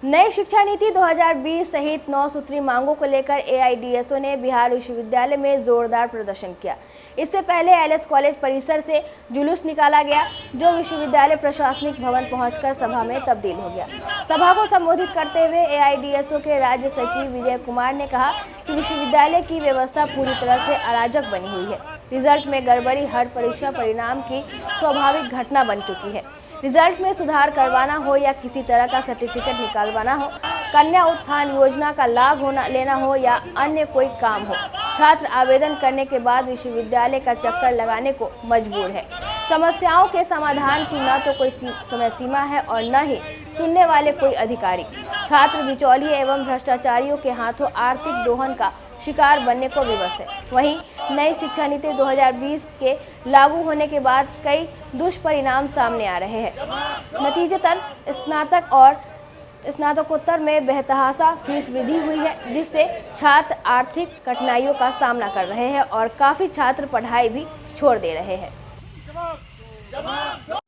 नई शिक्षा नीति 2020 सहित 9 सूत्री मांगों को लेकर एआईडीएसओ ने बिहार विश्वविद्यालय में जोरदार प्रदर्शन किया। इससे पहले एलएस कॉलेज परिसर से जुलूस निकाला गया, जो विश्वविद्यालय प्रशासनिक भवन पहुंचकर सभा में तब्दील हो गया। सभा को संबोधित करते हुए एआईडीएसओ के राज्य सचिव विजय कुमार ने कहा कि विश्वविद्यालय की व्यवस्था पूरी तरह से अराजक बनी हुई है। रिजल्ट में गड़बड़ी हर परीक्षा परिणाम की स्वाभाविक घटना बन चुकी है। रिजल्ट में सुधार करवाना हो या किसी तरह का सर्टिफिकेट निकालवाना हो, कन्या उत्थान योजना का लाभ लेना हो या अन्य कोई काम हो, छात्र आवेदन करने के बाद विश्वविद्यालय का चक्कर लगाने को मजबूर है। समस्याओं के समाधान की न तो कोई समय सीमा है और न ही सुनने वाले कोई अधिकारी। छात्र बिचौलिए एवं भ्रष्टाचारियों के हाथों आर्थिक दोहन का शिकार बनने को विवश है। वहीं नई शिक्षा नीति 2020 के लागू होने के बाद कई दुष्परिणाम सामने आ रहे हैं। नतीजतन स्नातक और स्नातकोत्तर में बेतहाशा फीस वृद्धि हुई है, जिससे छात्र आर्थिक कठिनाइयों का सामना कर रहे हैं और काफ़ी छात्र पढ़ाई भी छोड़ दे रहे हैं।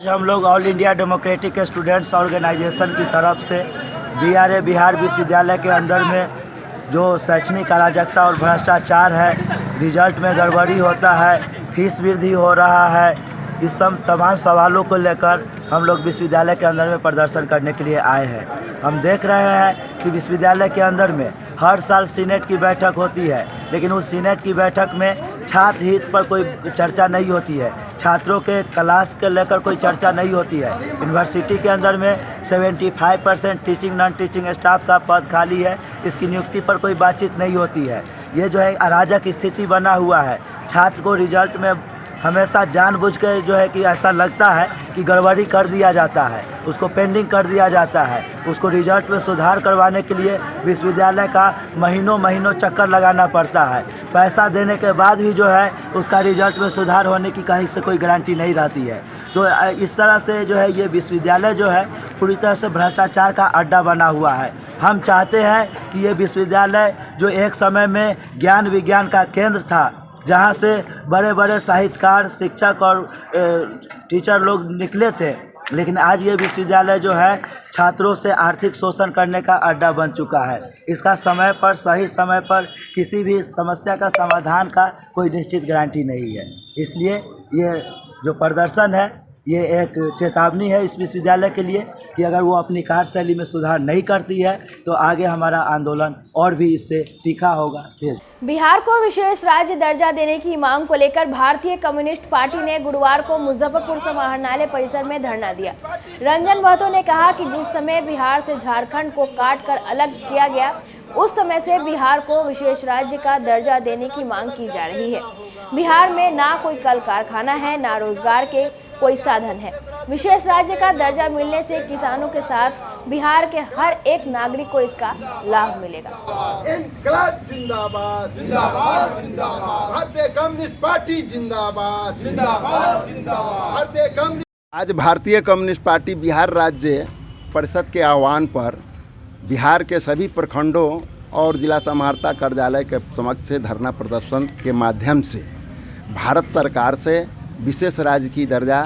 हम लोग All India Democratic Students Organisation की तरफ से बिहार विश्वविद्यालय के अंदर में जो शैक्षणिक अराजकता और भ्रष्टाचार है, रिजल्ट में गड़बड़ी होता है, फीस वृद्धि हो रहा है, इस सब तमाम सवालों को लेकर हम लोग विश्वविद्यालय के अंदर में प्रदर्शन करने के लिए आए हैं। हम देख रहे हैं कि विश्वविद्यालय के अंदर में हर साल सीनेट की बैठक होती है, लेकिन उस सीनेट की बैठक में छात्र हित पर कोई चर्चा नहीं होती है, छात्रों के क्लास के लेकर कोई चर्चा नहीं होती है। यूनिवर्सिटी के अंदर में 75% टीचिंग नॉन टीचिंग स्टाफ का पद खाली है, इसकी नियुक्ति पर कोई बातचीत नहीं होती है। ये जो है अराजक स्थिति बना हुआ है। छात्र को रिजल्ट में हमेशा जानबूझ के जो है कि ऐसा लगता है कि गड़बड़ी कर दिया जाता है, उसको पेंडिंग कर दिया जाता है। उसको रिजल्ट में सुधार करवाने के लिए विश्वविद्यालय का महीनों चक्कर लगाना पड़ता है। पैसा देने के बाद भी जो है उसका रिजल्ट में सुधार होने की कहीं से कोई गारंटी नहीं रहती है। तो इस तरह से जो है ये विश्वविद्यालय जो है पूरी तरह से भ्रष्टाचार का अड्डा बना हुआ है। हम चाहते हैं कि ये विश्वविद्यालय जो एक समय में ज्ञान विज्ञान का केंद्र था, जहाँ से बड़े बड़े साहित्यकार, शिक्षक और टीचर लोग निकले थे, लेकिन आज ये विश्वविद्यालय जो है छात्रों से आर्थिक शोषण करने का अड्डा बन चुका है। इसका समय पर सही समय पर किसी भी समस्या का समाधान का कोई निश्चित गारंटी नहीं है। इसलिए ये जो प्रदर्शन है ये एक चेतावनी है इस विश्वविद्यालय के लिए कि अगर वो अपनी कार्यशैली में सुधार नहीं करती है तो आगे हमारा आंदोलन और भी इससे तीखा होगा। बिहार को विशेष राज्य दर्जा देने की मांग को लेकर भारतीय कम्युनिस्ट पार्टी ने गुरुवार को मुजफ्फरपुर समाहरणालय परिसर में धरना दिया। रंजन महतो ने कहा कि जिस समय बिहार से झारखंड को काट कर अलग किया गया, उस समय से बिहार को विशेष राज्य का दर्जा देने की मांग की जा रही है। बिहार में ना कोई कल कारखाना है, ना रोजगार के कोई साधन है। विशेष राज्य का दर्जा मिलने से किसानों के साथ बिहार के हर एक नागरिक को इसका लाभ मिलेगा। इनकलाब जिंदाबाद, जिंदाबाद, जिंदाबाद, भारतीय कम्युनिस्ट पार्टी जिंदाबाद, जिंदाबाद, जिंदाबाद, भारतीय कम्युनिस्ट। आज भारतीय कम्युनिस्ट पार्टी बिहार राज्य परिषद के आह्वान पर बिहार के सभी प्रखंडों और जिला समाहर्ता कार्यालय के समक्ष से धरना प्रदर्शन के माध्यम से भारत सरकार से विशेष राज्य की दर्जा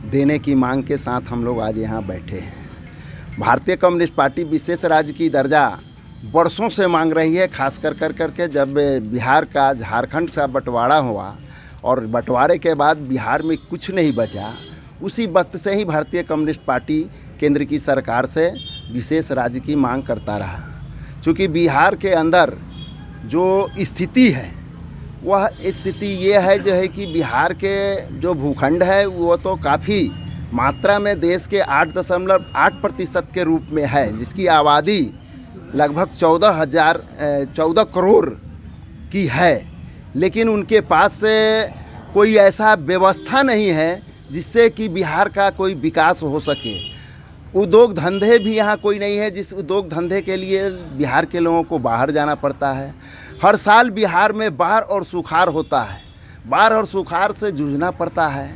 देने की मांग के साथ हम लोग आज यहाँ बैठे हैं। भारतीय कम्युनिस्ट पार्टी विशेष राज्य की दर्जा वर्षों से मांग रही है, खास कर करके जब बिहार का झारखंड का बंटवारा हुआ और बंटवारे के बाद बिहार में कुछ नहीं बचा, उसी वक्त से ही भारतीय कम्युनिस्ट पार्टी केंद्र की सरकार से विशेष राज्य की मांग करता रहा। चूँकि बिहार के अंदर जो स्थिति है वह स्थिति ये है जो है कि बिहार के जो भूखंड है वो तो काफ़ी मात्रा में देश के 8.8% के रूप में है, जिसकी आबादी लगभग 14 करोड़ की है, लेकिन उनके पास से कोई ऐसा व्यवस्था नहीं है जिससे कि बिहार का कोई विकास हो सके। उद्योग धंधे भी यहाँ कोई नहीं है, जिस उद्योग धंधे के लिए बिहार के लोगों को बाहर जाना पड़ता है। हर साल बिहार में बाढ़ और सुखाड़ होता है, बाढ़ और सुखाड़ से जूझना पड़ता है।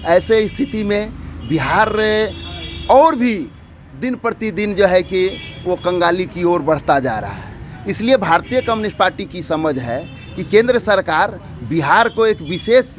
ऐसे स्थिति में बिहार और भी दिन प्रतिदिन जो है कि वो कंगाली की ओर बढ़ता जा रहा है। इसलिए भारतीय कम्युनिस्ट पार्टी की समझ है कि केंद्र सरकार बिहार को एक विशेष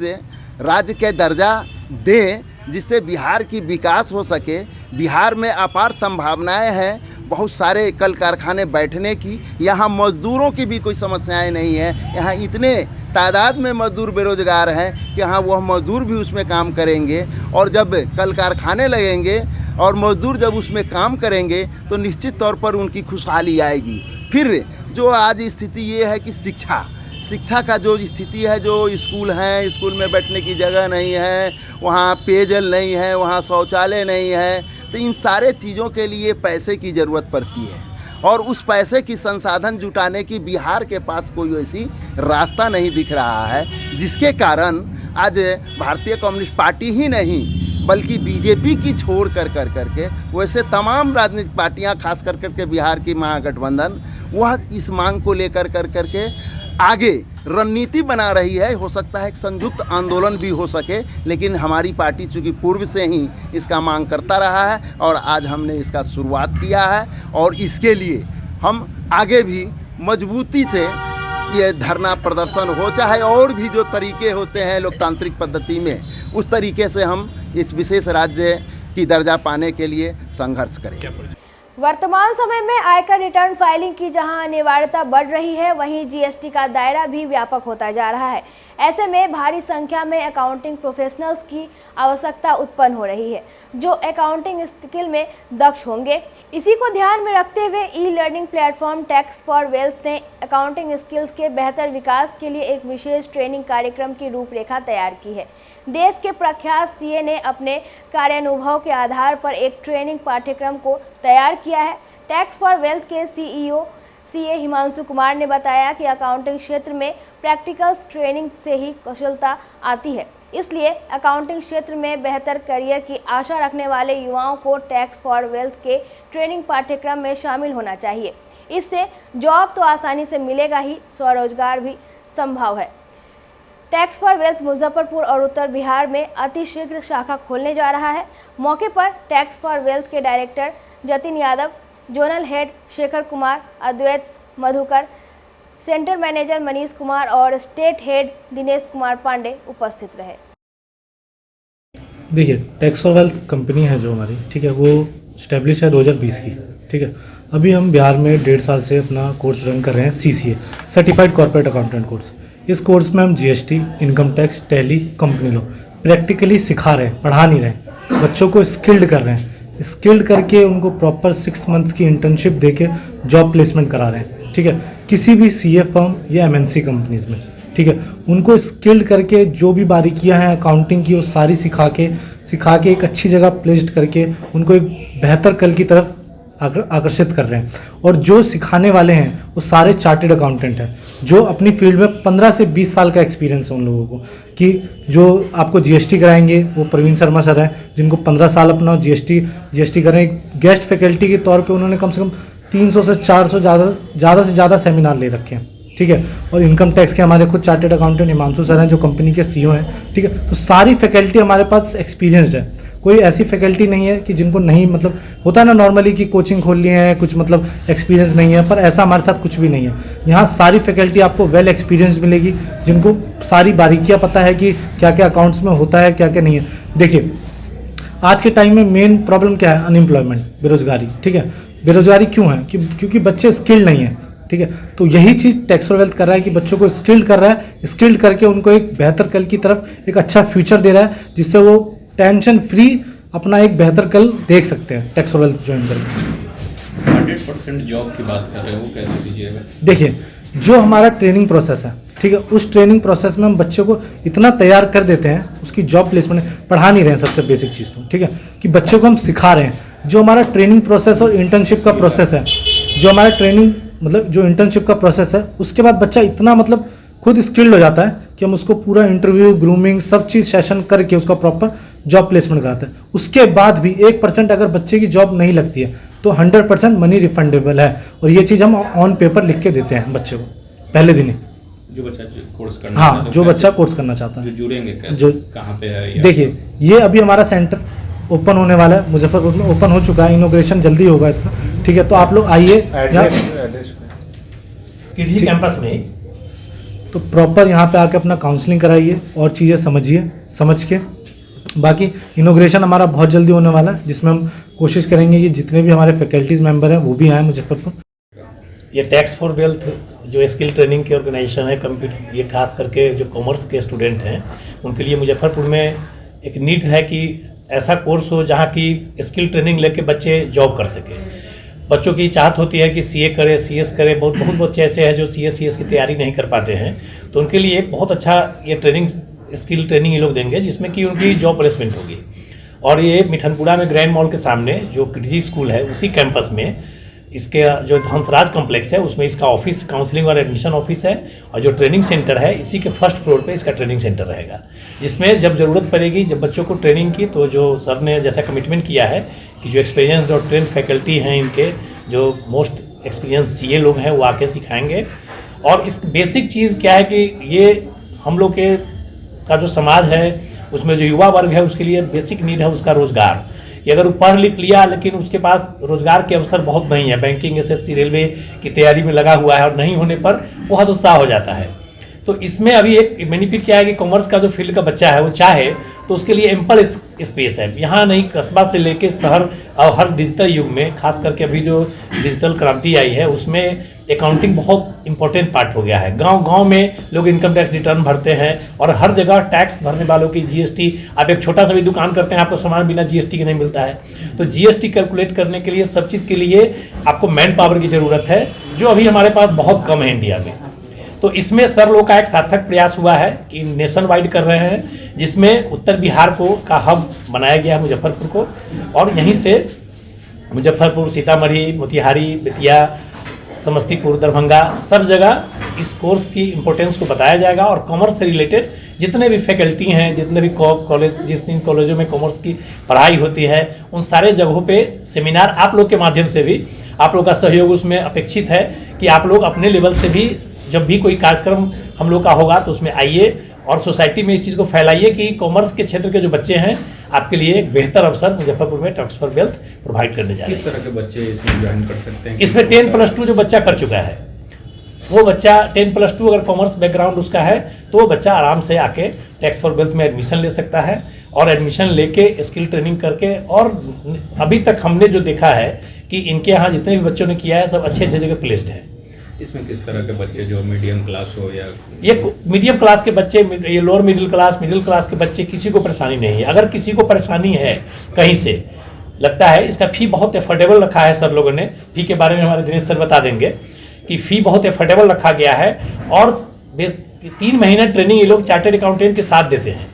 राज्य के दर्जा दे, जिससे बिहार की विकास हो सके। बिहार में अपार संभावनाएं हैं, बहुत सारे कल कारखाने बैठने की, यहाँ मजदूरों की भी कोई समस्याएं नहीं है। यहाँ इतने तादाद में मजदूर बेरोजगार हैं कि यहाँ वह मजदूर भी उसमें काम करेंगे, और जब कल कारखाने लगेंगे और मजदूर जब उसमें काम करेंगे तो निश्चित तौर पर उनकी खुशहाली आएगी। फिर जो आज स्थिति ये है कि शिक्षा का जो स्थिति है, जो स्कूल हैं, स्कूल में बैठने की जगह नहीं है, वहाँ पेयजल नहीं है, वहाँ शौचालय नहीं है, तो इन सारे चीज़ों के लिए पैसे की ज़रूरत पड़ती है, और उस पैसे की संसाधन जुटाने की बिहार के पास कोई ऐसी रास्ता नहीं दिख रहा है, जिसके कारण आज भारतीय कम्युनिस्ट पार्टी ही नहीं बल्कि बीजेपी की छोड़ करके वैसे तमाम राजनीतिक पार्टियां, खास करके बिहार की महागठबंधन, वह इस मांग को लेकर करके आगे रणनीति बना रही है। हो सकता है एक संयुक्त आंदोलन भी हो सके, लेकिन हमारी पार्टी चूँकि पूर्व से ही इसका मांग करता रहा है और आज हमने इसका शुरुआत किया है, और इसके लिए हम आगे भी मजबूती से ये धरना प्रदर्शन हो, चाहे और भी जो तरीके होते हैं लोकतांत्रिक पद्धति में, उस तरीके से हम इस विशेष राज्य की दर्जा पाने के लिए संघर्ष करेंगे। वर्तमान समय में आयकर रिटर्न फाइलिंग की जहां अनिवार्यता बढ़ रही है, वहीं जीएसटी का दायरा भी व्यापक होता जा रहा है। ऐसे में भारी संख्या में अकाउंटिंग प्रोफेशनल्स की आवश्यकता उत्पन्न हो रही है, जो अकाउंटिंग स्किल में दक्ष होंगे। इसी को ध्यान में रखते हुए e learning platform tax for wealth ने अकाउंटिंग स्किल्स के बेहतर विकास के लिए एक विशेष ट्रेनिंग कार्यक्रम की रूपरेखा तैयार की है। देश के प्रख्यात सीए ने अपने कार्यानुभव के आधार पर एक ट्रेनिंग पाठ्यक्रम को तैयार किया है। टैक्स फॉर वेल्थ के सीए हिमांशु कुमार ने बताया कि अकाउंटिंग क्षेत्र में प्रैक्टिकल्स ट्रेनिंग से ही कुशलता आती है, इसलिए अकाउंटिंग क्षेत्र में बेहतर करियर की आशा रखने वाले युवाओं को टैक्स फॉर वेल्थ के ट्रेनिंग पाठ्यक्रम में शामिल होना चाहिए। इससे जॉब तो आसानी से मिलेगा ही, स्वरोजगार भी संभव है। टैक्स फॉर वेल्थ मुजफ्फरपुर और उत्तर बिहार में अतिशीघ्र शाखा खोलने जा रहा है। मौके पर टैक्स फॉर वेल्थ के director Jatin Yadav, zonal head Shekhar Kumar, Advait Madhukar, centre manager Manish Kumar और स्टेट हेड दिनेश कुमार पांडे उपस्थित रहे। देखिए, टैक्स फॉर वेल्थ कंपनी है जो हमारी, ठीक है, वो स्टैब्लिश है 2020 की, ठीक है। अभी हम बिहार में 1.5 साल से अपना कोर्स रन कर रहे हैं, CCA certified corporate accountant course. इस कोर्स में हम GST, income tax, tally, company law practically सिखा रहे हैं, पढ़ा नहीं रहे हैं, बच्चों को स्किल्ड कर रहे हैं। स्किल्ड करके उनको प्रॉपर 6 मंथ्स की इंटर्नशिप देके जॉब प्लेसमेंट करा रहे हैं, ठीक है, किसी भी CA फर्म या MNC कंपनीज में, ठीक है। उनको स्किल्ड करके जो भी बारीकियां हैं अकाउंटिंग की वो सारी सिखा के एक अच्छी जगह प्लेस्ड करके उनको एक बेहतर कल की तरफ आकर्षित कर रहे हैं। और जो सिखाने वाले हैं वो सारे चार्टेड अकाउंटेंट हैं, जो अपनी फील्ड में 15 से 20 साल का एक्सपीरियंस है उन लोगों को। कि जो आपको जीएसटी कराएंगे वो प्रवीण शर्मा सर हैं, जिनको 15 साल अपना जीएसटी करें। गेस्ट फैकल्टी के तौर पे उन्होंने कम से कम 300 से 400 ज़्यादा से ज़्यादा सेमिनार ले रखे हैं, ठीक है। और इनकम टैक्स के हमारे खुद चार्टेड अकाउंटेंट हिमांशु सर हैं, जो कंपनी के सीईओ हैं, ठीक है। तो सारी फैकल्टी हमारे पास एक्सपीरियंसड है। कोई ऐसी फैकल्टी नहीं है कि जिनको नहीं, मतलब होता है ना नॉर्मली कि कोचिंग खोल लिए हैं, कुछ मतलब एक्सपीरियंस नहीं है, पर ऐसा हमारे साथ कुछ भी नहीं है। यहाँ सारी फैकल्टी आपको वेल एक्सपीरियंस मिलेगी, जिनको सारी बारीकियाँ पता है कि क्या क्या अकाउंट्स में होता है, क्या क्या नहीं है। देखिए आज के टाइम में मेन प्रॉब्लम क्या है? अनएम्प्लॉयमेंट, बेरोजगारी, ठीक है। बेरोजगारी क्यों है? क्योंकि बच्चे स्किल्ड नहीं है, ठीक है। तो यही चीज़ टैक्स फॉर वेल्थ कर रहा है कि बच्चों को स्किल्ड कर रहा है, स्किल्ड करके उनको एक बेहतर कल की तरफ एक अच्छा फ्यूचर दे रहा है, जिससे वो टेंशन फ्री अपना एक बेहतर कल देख सकते हैं टैक्स फॉर वेल्थ ज्वाइन करके। 100% जॉब की बात कर रहे हो, कैसे दीजिएगा? देखिए जो हमारा ट्रेनिंग प्रोसेस है, ठीक है, उस ट्रेनिंग प्रोसेस में हम बच्चों को इतना तैयार कर देते हैं, उसकी जॉब प्लेसमेंट पढ़ा नहीं रहे हैं सबसे बेसिक चीज़ तो, ठीक है, कि बच्चों को हम सिखा रहे हैं। जो हमारा ट्रेनिंग प्रोसेस और इंटर्नशिप का प्रोसेस है, जो हमारा ट्रेनिंग मतलब जो इंटर्नशिप का प्रोसेस है, उसके बाद बच्चा इतना मतलब खुद स्किल्ड हो जाता है कि हम उसको पूरा इंटरव्यू, ग्रूमिंग, सब चीज़ सेशन करके उसका प्रॉपर जॉब प्लेसमेंट कराते हैं। उसके बाद भी 1% अगर बच्चे की जॉब नहीं लगती है तो 100% मनी रिफंडेबल है। और ये चीज़ हम ऑन पेपर लिख के देते हैं बच्चे को पहले दिन ही। जो बच्चा कोर्स करना हाँ, जो बच्चा कोर्स करना चाहता है, जो जुड़ेंगे कैसे, जो कहाँ पे है? देखिए ये अभी हमारा सेंटर ओपन होने वाला है, मुजफ्फरपुर में ओपन हो चुका है, इनॉग्रेशन जल्दी होगा इसका, ठीक है। तो आप लोग आइए किडजी कैंपस में, तो प्रॉपर यहाँ पे आके अपना काउंसलिंग कराइए और चीज़ें समझिए, समझ के बाकी इनॉग्रेशन हमारा बहुत जल्दी होने वाला है, जिसमें हम कोशिश करेंगे कि जितने भी हमारे फैकल्टीज़ मेंबर हैं वो भी आएँ मुजफ्फरपुर। ये टैक्स फॉर वेल्थ जो स्किल ट्रेनिंग की ऑर्गेनाइजेशन है, कंप्यूटर, ये खास करके जो कॉमर्स के स्टूडेंट हैं उनके लिए मुजफ्फरपुर में एक नीड है कि ऐसा कोर्स हो जहाँ की स्किल ट्रेनिंग लेके बच्चे जॉब कर सकें। बच्चों की चाहत होती है कि सीए करे, सीएस करे, बहुत बच्चे ऐसे हैं जो सीएस की तैयारी नहीं कर पाते हैं, तो उनके लिए एक बहुत अच्छा ये ट्रेनिंग, स्किल ट्रेनिंग ये लोग देंगे, जिसमें कि उनकी जॉब प्लेसमेंट होगी। और ये मिठनपुरा में ग्रैंड मॉल के सामने जो किडजी स्कूल है, उसी कैंपस में इसके जो हंसराज कॉम्प्लेक्स है, उसमें इसका ऑफिस, काउंसलिंग और एडमिशन ऑफिस है, और जो ट्रेनिंग सेंटर है इसी के फर्स्ट फ्लोर पे इसका ट्रेनिंग सेंटर रहेगा, जिसमें जब ज़रूरत पड़ेगी, जब बच्चों को ट्रेनिंग की, तो जो सर ने जैसा कमिटमेंट किया है कि जो एक्सपीरियंस और ट्रेन फैकल्टी हैं, इनके जो मोस्ट एक्सपीरियंस सीए लोग हैं वो आके सिखाएंगे। और इस बेसिक चीज़ क्या है कि ये हम लोग के का जो समाज है उसमें जो युवा वर्ग है उसके लिए बेसिक नीड है उसका रोज़गार। कि अगर वो पढ़ लिख लिया लेकिन उसके पास रोजगार के अवसर बहुत नहीं है, बैंकिंग, एसएससी, रेलवे की तैयारी में लगा हुआ है और नहीं होने पर वो हतोत्साह हो जाता है। तो इसमें अभी एक बेनिफिट क्या है कि कॉमर्स का जो फील्ड का बच्चा है वो चाहे तो उसके लिए एम्पल स्पेस है। यहाँ नहीं, कस्बा से लेके शहर और हर डिजिटल युग में, खास करके अभी जो डिजिटल क्रांति आई है उसमें अकाउंटिंग बहुत इंपॉर्टेंट पार्ट हो गया है। गांव में लोग इनकम टैक्स रिटर्न भरते हैं और हर जगह टैक्स भरने वालों की जीएसटी, आप एक छोटा सा भी दुकान करते हैं आपको सामान बिना जीएसटी के नहीं मिलता है। तो जीएसटी कैलकुलेट करने के लिए, सब चीज़ के लिए आपको मैन पावर की ज़रूरत है, जो अभी हमारे पास बहुत कम है इंडिया में। तो इसमें सर लोग का एक सार्थक प्रयास हुआ है कि नेशन वाइड कर रहे हैं, जिसमें उत्तर बिहार को का हब बनाया गया है मुजफ्फरपुर को, और यहीं से मुजफ्फरपुर, सीतामढ़ी, मोतिहारी, बेतिया, समस्तीपुर, दरभंगा, सब जगह इस कोर्स की इम्पोर्टेंस को बताया जाएगा। और कॉमर्स से रिलेटेड जितने भी फैकल्टी हैं, जितने भी कॉलेज, जिस दिन कॉलेजों में कॉमर्स की पढ़ाई होती है, उन सारे जगहों पे सेमिनार आप लोग के माध्यम से भी, आप लोग का सहयोग उसमें अपेक्षित है कि आप लोग अपने लेवल से भी जब भी कोई कार्यक्रम हम लोग का होगा तो उसमें आइए और सोसाइटी में इस चीज़ को फैलाइए कि कॉमर्स के क्षेत्र के जो बच्चे हैं आपके लिए एक बेहतर अवसर मुजफ्फरपुर में टैक्स फॉर वेल्थ प्रोवाइड करने जा रहे हैं। किस तरह के बच्चे इसमें ज्वाइन कर सकते हैं? इसमें 10+2 जो बच्चा कर चुका है, वो बच्चा 10+2 अगर कॉमर्स बैकग्राउंड उसका है तो वो बच्चा आराम से आके टैक्स फॉर वेल्थ में एडमिशन ले सकता है, और एडमिशन लेके स्किल ट्रेनिंग करके, और अभी तक हमने जो देखा है कि इनके यहाँ जितने भी बच्चों ने किया है सब अच्छे जगह प्लेस्ड है। इसमें किस तरह के बच्चे, जो मीडियम क्लास हो या ये मीडियम क्लास के बच्चे, ये लोअर मिडिल क्लास के बच्चे, किसी को परेशानी नहीं है। अगर किसी को परेशानी है कहीं से, लगता है इसका फ़ी बहुत एफोर्डेबल रखा है सर लोगों ने, फ़ी के बारे में हमारे दिनेश सर बता देंगे कि फ़ी बहुत एफोर्डेबल रखा गया है, और 3 महीना ट्रेनिंग ये लोग चार्टर्ड अकाउंटेंट के साथ देते हैं।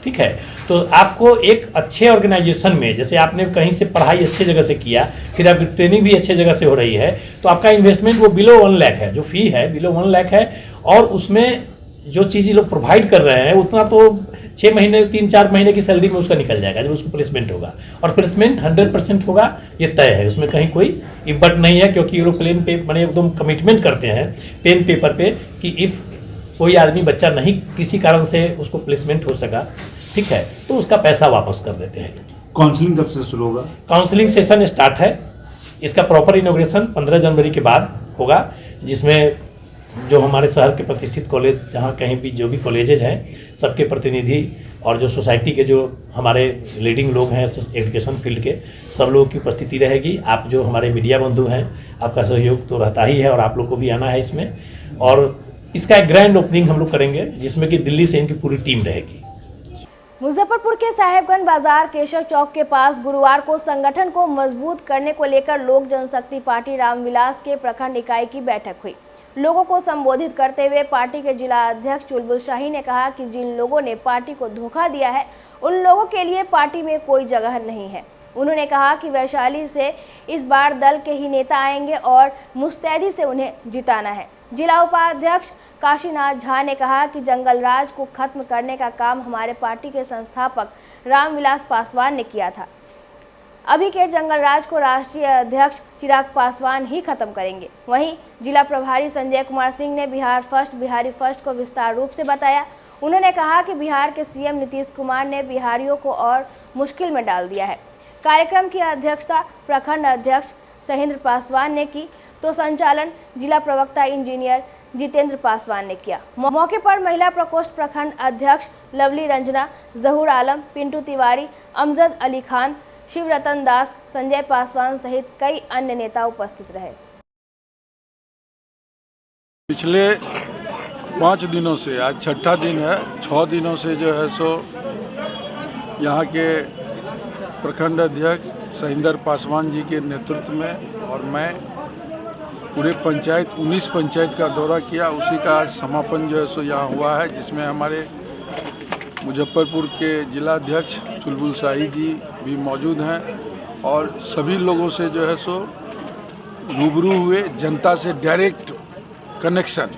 ठीक है। तो आपको एक अच्छे ऑर्गेनाइजेशन में, जैसे आपने कहीं से पढ़ाई अच्छे जगह से किया, फिर आपकी ट्रेनिंग भी अच्छे जगह से हो रही है, तो आपका इन्वेस्टमेंट वो बिलो 1 लाख है, जो फ़ी है बिलो 1 लाख है, और उसमें जो चीज़ लोग प्रोवाइड कर रहे हैं उतना तो 6 महीने 3-4 महीने की सैलरी में उसका निकल जाएगा जब उसको प्लेसमेंट होगा। और प्लेसमेंट 100% होगा, ये तय है, उसमें कहीं कोई इब्बट नहीं है, क्योंकि ये लोग प्लेन पे मैंने एकदम कमिटमेंट करते हैं पेन पेपर पे कि इफ़ कोई आदमी बच्चा नहीं किसी कारण से उसको प्लेसमेंट हो सका, ठीक है, तो उसका पैसा वापस कर देते हैं। काउंसलिंग कब से शुरू होगा? काउंसलिंग सेशन स्टार्ट है, इसका प्रॉपर इनॉग्रेशन 15 जनवरी के बाद होगा, जिसमें जो हमारे शहर के प्रतिष्ठित कॉलेज, जहाँ कहीं भी जो भी कॉलेजेज हैं, सबके प्रतिनिधि और जो सोसाइटी के जो हमारे लीडिंग लोग हैं एजुकेशन फील्ड के, सब लोगों की उपस्थिति रहेगी। आप जो हमारे मीडिया बंधु हैं, आपका सहयोग तो रहता ही है, और आप लोग को भी आना है इसमें। और इसका एक ग्रैंड ओपनिंग हम लोग करेंगे, जिसमें कि दिल्ली से इनकी पूरी टीम रहेगी। मुजफ्फरपुर के साहेबगंज बाजार केशव चौक के पास गुरुवार को संगठन को मजबूत करने को लेकर लोक जनशक्ति पार्टी रामविलास के प्रखंड इकाई की बैठक हुई। लोगों को संबोधित करते हुए पार्टी के जिला अध्यक्ष चुलबुल शाही ने कहा कि जिन लोगों ने पार्टी को धोखा दिया है, उन लोगों के लिए पार्टी में कोई जगह नहीं है। उन्होंने कहा कि वैशाली से इस बार दल के ही नेता आएंगे और मुस्तैदी से उन्हें जिताना है। जिला उपाध्यक्ष काशीनाथ झा ने कहा कि जंगल राज को खत्म करने का काम हमारे पार्टी के संस्थापक रामविलास पासवान ने किया था। अभी के जंगल राज को राष्ट्रीय अध्यक्ष चिराग पासवान ही खत्म करेंगे। वहीं जिला प्रभारी संजय कुमार सिंह ने बिहार फर्स्ट बिहारी फर्स्ट को विस्तार रूप से बताया। उन्होंने कहा कि बिहार के सीएम नीतीश कुमार ने बिहारियों को और मुश्किल में डाल दिया है। कार्यक्रम की अध्यक्षता प्रखंड अध्यक्ष सहेंद्र पासवान ने की, तो संचालन जिला प्रवक्ता इंजीनियर जितेंद्र पासवान ने किया। मौके पर महिला प्रकोष्ठ प्रखंड अध्यक्ष लवली रंजना, जहूर आलम, पिंटू तिवारी, अमजद अली खान, शिव रतन दास, संजय पासवान सहित कई अन्य नेता उपस्थित रहे। पिछले 5 दिनों से, आज 6ठा दिन है, 6 दिनों से जो है सो यहाँ के प्रखंड अध्यक्ष सहेंद्र पासवान जी के नेतृत्व में और मैं पूरे पंचायत 19 पंचायत का दौरा किया। उसी का आज समापन जो है सो यहाँ हुआ है, जिसमें हमारे मुजफ्फरपुर के जिला अध्यक्ष चुलबुल शाही जी भी मौजूद हैं और सभी लोगों से जो है सो रूबरू हुए। जनता से डायरेक्ट कनेक्शन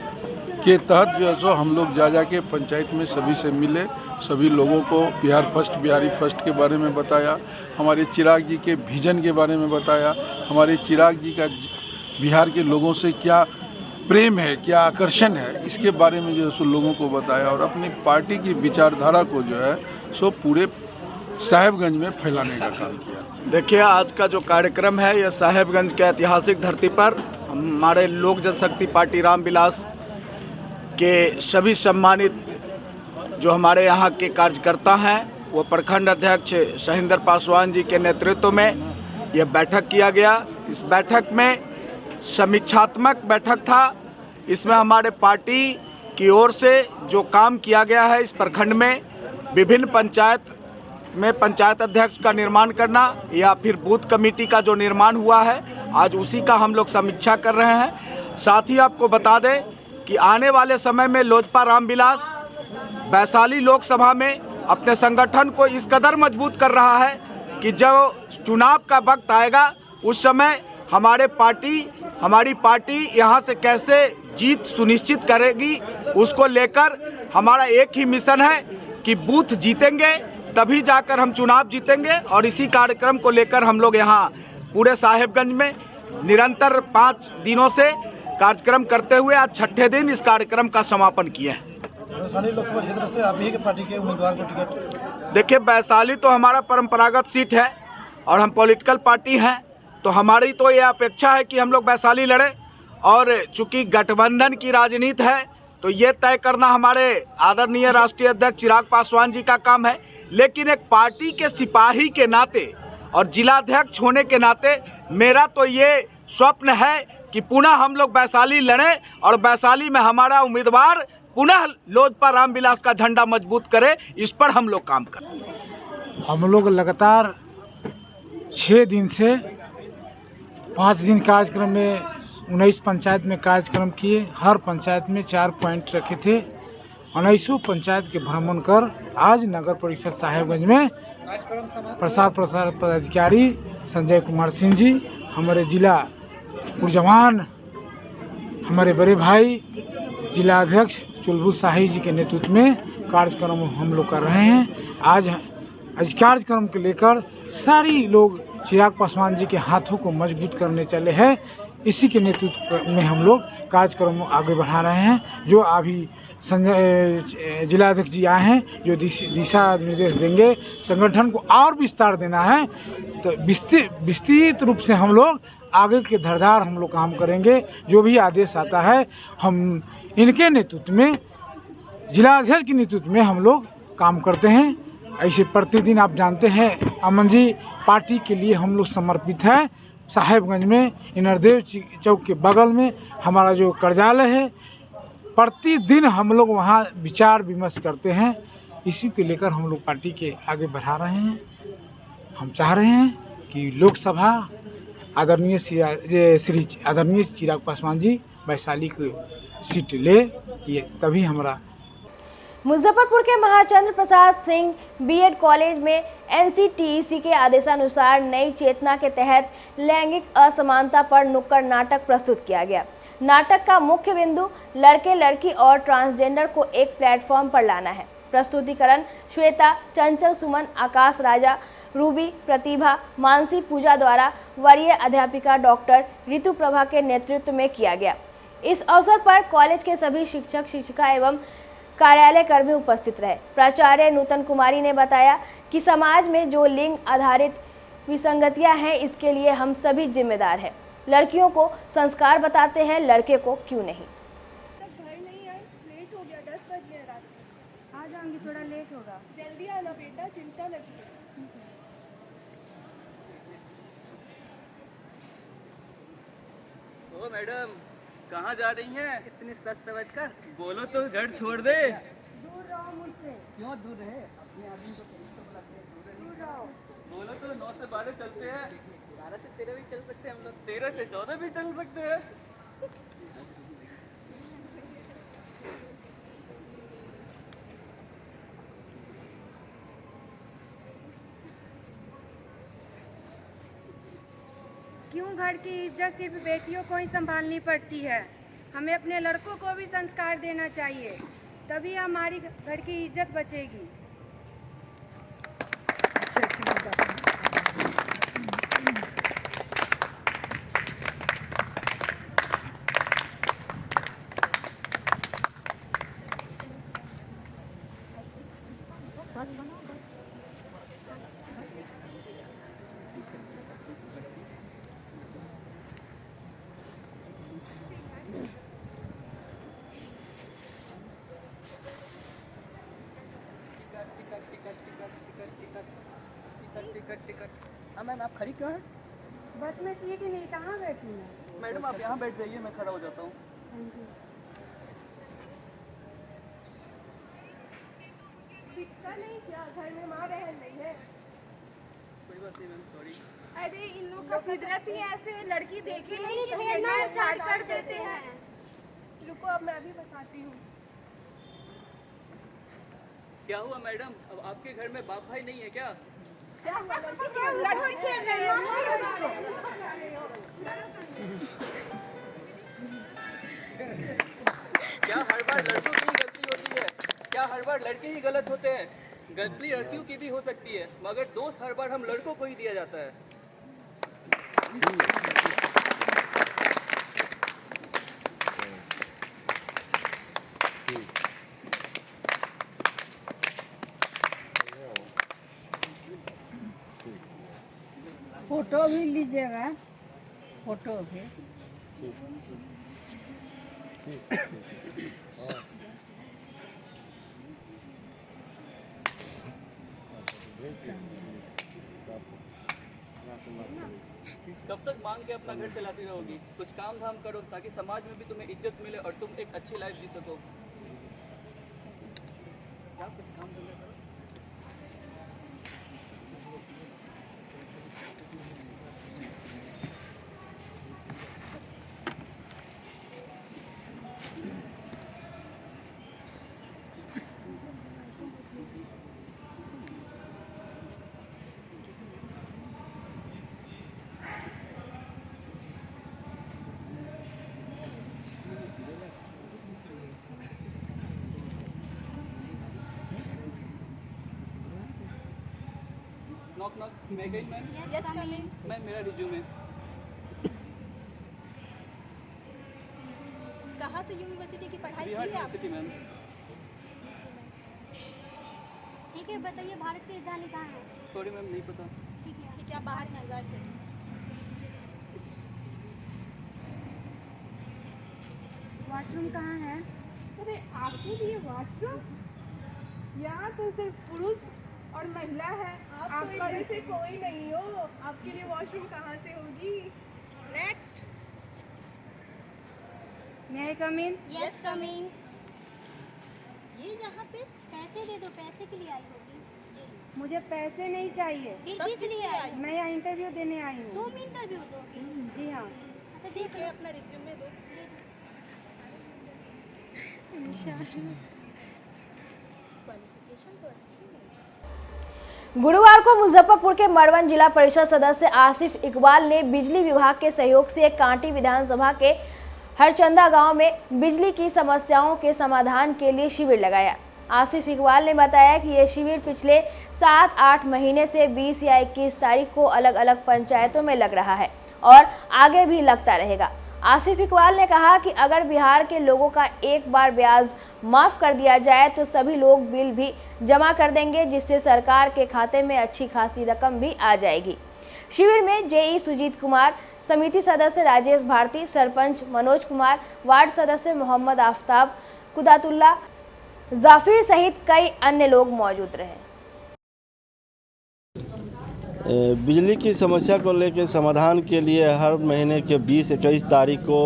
के तहत जो है सो हम लोग जा के पंचायत में सभी से मिले, सभी लोगों को बिहार फर्स्ट बिहारी फर्स्ट के बारे में बताया, हमारे चिराग जी के विजन के बारे में बताया, हमारे चिराग जी का बिहार के लोगों से क्या प्रेम है, क्या आकर्षण है, इसके बारे में जो है सो लोगों को बताया और अपनी पार्टी की विचारधारा को जो है सो पूरे साहेबगंज में फैलाने का काम किया। देखिए, आज का जो कार्यक्रम है यह साहेबगंज के ऐतिहासिक धरती पर हमारे लोक जनशक्ति पार्टी रामविलास के सभी सम्मानित जो हमारे यहाँ के कार्यकर्ता हैं, वो प्रखंड अध्यक्ष सहेंद्र पासवान जी के नेतृत्व में यह बैठक किया गया। इस बैठक में समीक्षात्मक बैठक था। इसमें हमारे पार्टी की ओर से जो काम किया गया है इस प्रखंड में विभिन्न पंचायत में पंचायत अध्यक्ष का निर्माण करना या फिर बूथ कमेटी का जो निर्माण हुआ है, आज उसी का हम लोग समीक्षा कर रहे हैं। साथ ही आपको बता दें कि आने वाले समय में लोजपा रामविलास वैशाली लोकसभा में अपने संगठन को इस कदर मजबूत कर रहा है कि जब चुनाव का वक्त आएगा उस समय हमारी पार्टी यहाँ से कैसे जीत सुनिश्चित करेगी, उसको लेकर हमारा एक ही मिशन है कि बूथ जीतेंगे तभी जाकर हम चुनाव जीतेंगे। और इसी कार्यक्रम को लेकर हम लोग यहाँ पूरे साहेबगंज में निरंतर 5 दिनों से कार्यक्रम करते हुए आज 6ठे दिन इस कार्यक्रम का समापन किए हैं। वैशाली लोकसभा क्षेत्र से आप ही के पार्टी के उम्मीदवार को टिकट? देखिए, वैशाली तो हमारा परंपरागत सीट है और हम पॉलिटिकल पार्टी हैं, तो हमारी तो ये अपेक्षा है कि हम लोग वैशाली लड़ें। और चूंकि गठबंधन की राजनीति है तो ये तय करना हमारे आदरणीय राष्ट्रीय अध्यक्ष चिराग पासवान जी का काम है। लेकिन एक पार्टी के सिपाही के नाते और जिलाध्यक्ष होने के नाते मेरा तो ये स्वप्न है कि पुनः हम लोग वैशाली लड़ें और वैशाली में हमारा उम्मीदवार पुनः लोजपा रामविलास का झंडा मजबूत करे, इस पर हम लोग काम करें। हम लोग लगातार 6 दिन से 5 दिन कार्यक्रम में 19 पंचायत में कार्यक्रम किए। हर पंचायत में 4 पॉइंट रखे थे 19 पंचायत के भ्रमण कर आज नगर परिषद साहेबगंज में प्रसार पदाधिकारी संजय कुमार सिंह जी, हमारे जिला ऊर्जवान हमारे बड़े भाई जिला अध्यक्ष चुलबुल शाही जी के नेतृत्व में कार्यक्रम हम लोग कर रहे हैं। आज कार्यक्रम को लेकर सारी लोग चिराग पासवान जी के हाथों को मजबूत करने चले हैं। इसी के नेतृत्व में हम लोग कार्यक्रम आगे बढ़ा रहे हैं। जो अभी संजय जिलाध्यक्ष जी आए हैं, जो दिशा निर्देश देंगे, संगठन को और विस्तार देना है, तो विस्तृत रूप से हम लोग आगे के धरधार हम लोग काम करेंगे। जो भी आदेश आता है हम इनके नेतृत्व में, जिलाध्यक्ष के नेतृत्व में हम लोग काम करते हैं। ऐसे प्रतिदिन आप जानते हैं अमन जी, पार्टी के लिए हम लोग समर्पित है। साहेबगंज में इनरदेव चौक के बगल में हमारा जो कार्यालय है, प्रतिदिन हम लोग वहाँ विचार विमर्श करते हैं। इसी को लेकर हम लोग पार्टी के आगे बढ़ा रहे हैं। हम चाह रहे हैं कि लोकसभा आदरणीय चिराग पासवान जी वैशाली की सीट ले, ये तभी हमारा। मुजफ्फरपुर के महाचंद्र प्रसाद सिंह बीएड कॉलेज में एनसीटीईसी के आदेशानुसार नई चेतना के तहत लैंगिक असमानता पर नुक्कड़ नाटक प्रस्तुत किया गया। नाटक का मुख्य बिंदु लड़के लड़की और ट्रांसजेंडर को एक प्लेटफॉर्म पर लाना है। प्रस्तुतिकरण श्वेता, चंचल, सुमन, आकाश राजा, रूबी, प्रतिभा, मानसी पूजा द्वारा वरीय अध्यापिका डॉक्टर ऋतु प्रभा के नेतृत्व में किया गया। इस अवसर पर कॉलेज के सभी शिक्षक, शिक्षिका एवं कार्यालय कर्मी उपस्थित रहे। प्राचार्य नूतन कुमारी ने बताया कि समाज में जो लिंग आधारित विसंगतियां हैं, इसके लिए हम सभी जिम्मेदार हैं। लड़कियों को संस्कार बताते हैं, लड़के को क्यों नहीं। घर नहीं आए, लेट हो गया, 10 बज गए रात को। आ जाऊंगी, थोड़ा लेट होगा। जल्दी आना बेटा, चिंता लगी है। ओ मैडम, कहाँ जा रही हैं? इतनी सच समझ कर बोलो तो घर छोड़ दे। दूर रहो मुझसे। क्यों दूर रहे? अपने आदमी को दूर रहो। बोलो तो 9 से 12 चलते हैं, 12 से 13 भी चल सकते हैं हम लोग, 13 से 14 भी चल सकते हैं। क्यों घर की इज्जत सिर्फ बेटियों को ही संभालनी पड़ती है? हमें अपने लड़कों को भी संस्कार देना चाहिए, तभी हमारी घर की इज्जत बचेगी। हाँ मैम, आप खड़ी क्यों हैं? बस में सीट ही नहीं, कहाँ बैठी है? मैडम आप यहाँ बैठ जाइए, मैं खड़ा हो जाता हूँ। दिखता नहीं क्या घर में माँ बहन नहीं है? कोई बात नहीं मैम, सॉरी। अरे इन लोग का फितरत ही ऐसे, लड़की देखे नहीं कि छेड़ना स्टार्ट कर देते हैं। रुको, अब मैं भी बताती हूँ। क्या हुआ मैडम, अब आपके घर में बाप भाई नहीं है क्या? क्या लड़की छेड़ रहे हो? क्या हर बार लड़कों की गलती होती है? क्या हर बार लड़के ही गलत होते हैं? गलती लड़कियों की भी हो सकती है, मगर दोष हर बार हम लड़कों को ही दिया जाता है। फोटो भी लीजिएगा, फोटो भी। कब तक मांग के अपना घर चलाती रहोगी? कुछ काम धाम करो ताकि समाज में भी तुम्हें इज्जत मिले और तुम एक अच्छी लाइफ जी सको। क्या कुछ काम धंधा करो। नॉक नॉक, मैं गई मैम? Yes coming. मैम मेरा रिज्यूमे। कहाँ से यूनिवर्सिटी की पढ़ाई बिहार की है आप? University ma'am. ठीक है, बताइए भारत की राजधानी कहाँ है? सॉरी मैम नहीं पता। ठीक है, आप बाहर चल जाते हैं। वॉशरूम कहाँ है? अरे आपके लिए वॉशरूम? यहाँ तो सिर्फ पुरुष और महिला है। आप में से कोई नहीं हो, आपके लिए वॉशरूम कहाँ से होगी? Next. May I come in? Yes coming. ये यहाँ पे पैसे दे दो, पैसे के लिए आई होगी। मुझे पैसे नहीं चाहिए। फिर किस लिए आई? मैं यहाँ इंटरव्यू देने आई हूँ। तुम इंटरव्यू दोगी? जी हाँ। अच्छा ठीक है, अपना रिज्यूमे दो। गुरुवार को मुजफ्फरपुर के मरवन जिला परिषद सदस्य आसिफ इकबाल ने बिजली विभाग के सहयोग से कांटी विधानसभा के हरचंदा गांव में बिजली की समस्याओं के समाधान के लिए शिविर लगाया। आसिफ इकबाल ने बताया कि यह शिविर पिछले 7-8 महीने से 20 या 21 तारीख को अलग अलग पंचायतों में लग रहा है और आगे भी लगता रहेगा। आसिफ इकबाल ने कहा कि अगर बिहार के लोगों का एक बार ब्याज माफ़ कर दिया जाए तो सभी लोग बिल भी जमा कर देंगे, जिससे सरकार के खाते में अच्छी खासी रकम भी आ जाएगी। शिविर में जेई सुजीत कुमार, समिति सदस्य राजेश भारती, सरपंच मनोज कुमार, वार्ड सदस्य मोहम्मद आफ्ताब, कुदातुल्ला, जाफिर सहित कई अन्य लोग मौजूद रहे। बिजली की समस्या को लेकर समाधान के लिए हर महीने के 20-21 तारीख को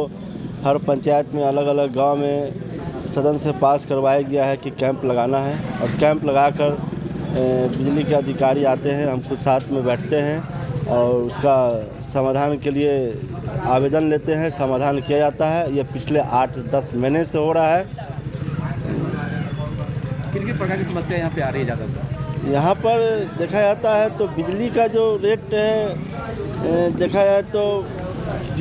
हर पंचायत में अलग अलग गांव में सदन से पास करवाया गया है कि कैंप लगाना है और कैंप लगाकर बिजली के अधिकारी आते हैं, हम खुद साथ में बैठते हैं और उसका समाधान के लिए आवेदन लेते हैं, समाधान किया जाता है। ये पिछले 8-10 महीने से हो रहा है। किन प्रकार की समस्या यहाँ पे आ रही है ज़्यादातर? यहाँ पर देखा जाता है तो बिजली का जो रेट है देखा जाए तो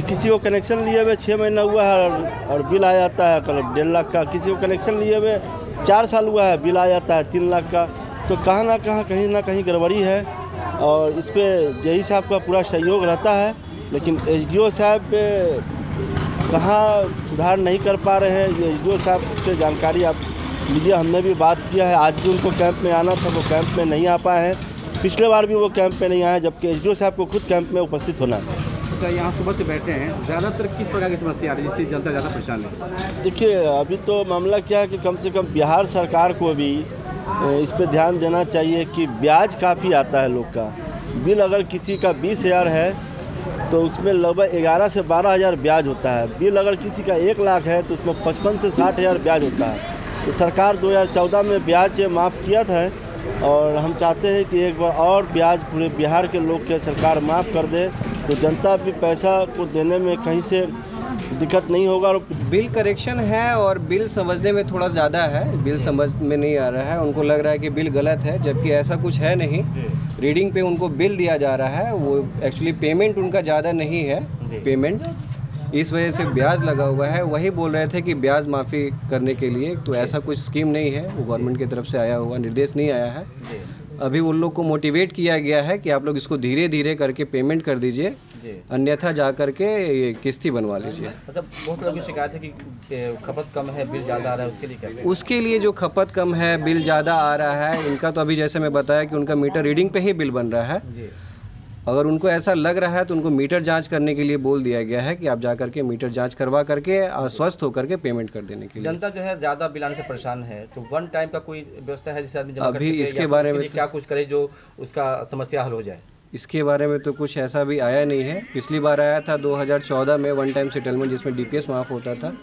किसी को कनेक्शन लिए हुए 6 महीना हुआ है और बिल आ जाता है करीब 1.5 लाख का, किसी को कनेक्शन लिए हुए 4 साल हुआ है बिल आ जाता है 3 लाख का। तो कहीं ना कहीं गड़बड़ी है और इस पर जेई साहब का पूरा सहयोग रहता है, लेकिन एसडीओ साहब कहाँ सुधार नहीं कर पा रहे हैं। ये एसडीओ साहब से जानकारी आप लीजिए, हमने भी बात किया है। आज भी उनको कैंप में आना था, वो कैंप में नहीं आ पाए हैं। पिछले बार भी वो कैंप में नहीं आए, जबकि एसडीओ साहब को खुद कैंप में उपस्थित होना है। तो यहाँ सुबह से बैठे हैं, ज़्यादातर किस प्रकार की समस्या आ रही है जिससे जनता ज़्यादा परेशान है? देखिए, अभी तो मामला क्या है कि कम से कम बिहार सरकार को भी इस पर ध्यान देना चाहिए कि ब्याज काफ़ी आता है लोग का। बिल अगर किसी का 20,000 है तो उसमें लगभग 11 से 12 हज़ार ब्याज होता है। बिल अगर किसी का 1 लाख है तो उसमें 55 से 60 हज़ार ब्याज होता है। तो सरकार 2014 में ब्याज माफ़ किया था और हम चाहते हैं कि एक बार और ब्याज पूरे बिहार के लोग के सरकार माफ़ कर दे, तो जनता भी पैसा को देने में कहीं से दिक्कत नहीं होगा। बिल करेक्शन है और बिल समझने में थोड़ा ज़्यादा है, बिल समझ में नहीं आ रहा है। उनको लग रहा है कि बिल गलत है, जबकि ऐसा कुछ है नहीं। रीडिंग पे उनको बिल दिया जा रहा है, वो एक्चुअली पेमेंट उनका ज़्यादा नहीं है पेमेंट, इस वजह से ब्याज लगा हुआ है। वही बोल रहे थे कि ब्याज माफ़ी करने के लिए, तो ऐसा कुछ स्कीम नहीं है, वो गवर्नमेंट की तरफ से आया हुआ निर्देश नहीं आया है। अभी उन लोग को मोटिवेट किया गया है कि आप लोग इसको धीरे धीरे करके पेमेंट कर दीजिए, अन्यथा जा करके किस्ती बनवा लीजिए। मतलब बहुत लोगों की शिकायत है कि खपत कम है, बिल ज़्यादा आ रहा है, उसके लिए क्या? उसके लिए जो खपत कम है, बिल ज़्यादा आ रहा है, इनका तो अभी जैसे मैं बताया कि उनका मीटर रीडिंग पे ही बिल बन रहा है। अगर उनको ऐसा लग रहा है तो उनको मीटर जांच करने के लिए बोल दिया गया है कि आप जा करके मीटर जांच करवा करके आश्वस्त होकर के पेमेंट कर देने के लिए। जनता जो है ज़्यादा बिल आने से परेशान है, तो 1 टाइम का कोई व्यवस्था है जिससे आदमी जमा अभी इसके बारे में क्या कुछ करे जो उसका समस्या हल हो जाए? इसके बारे में तो कुछ ऐसा भी आया नहीं है। पिछली बार आया था 2014 में 1 टाइम सेटलमेंट, जिसमें डीपीएस माफ होता था।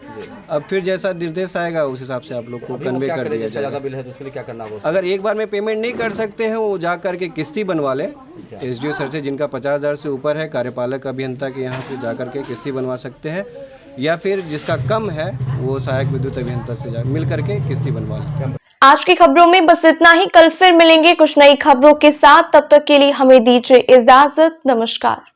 अब फिर जैसा निर्देश आएगा उस हिसाब से आप लोग को कन्वे कर दिया जाएगा। ज़्यादा बिल है तो उसके लिए क्या करना होगा? अगर एक बार में पेमेंट नहीं कर सकते हैं, वो जा करके किस्ती बनवा लें एसडीओ सर से, जिनका 50,000 से ऊपर है, कार्यपालक अभियंता के यहाँ से जा करके किस्ती बनवा सकते हैं, या फिर जिसका कम है वो सहायक विद्युत अभियंता से मिल करके किस्ती बनवा लें। आज की खबरों में बस इतना ही। कल फिर मिलेंगे कुछ नई खबरों के साथ, तब तक के लिए हमें दीजिए इजाजत। नमस्कार।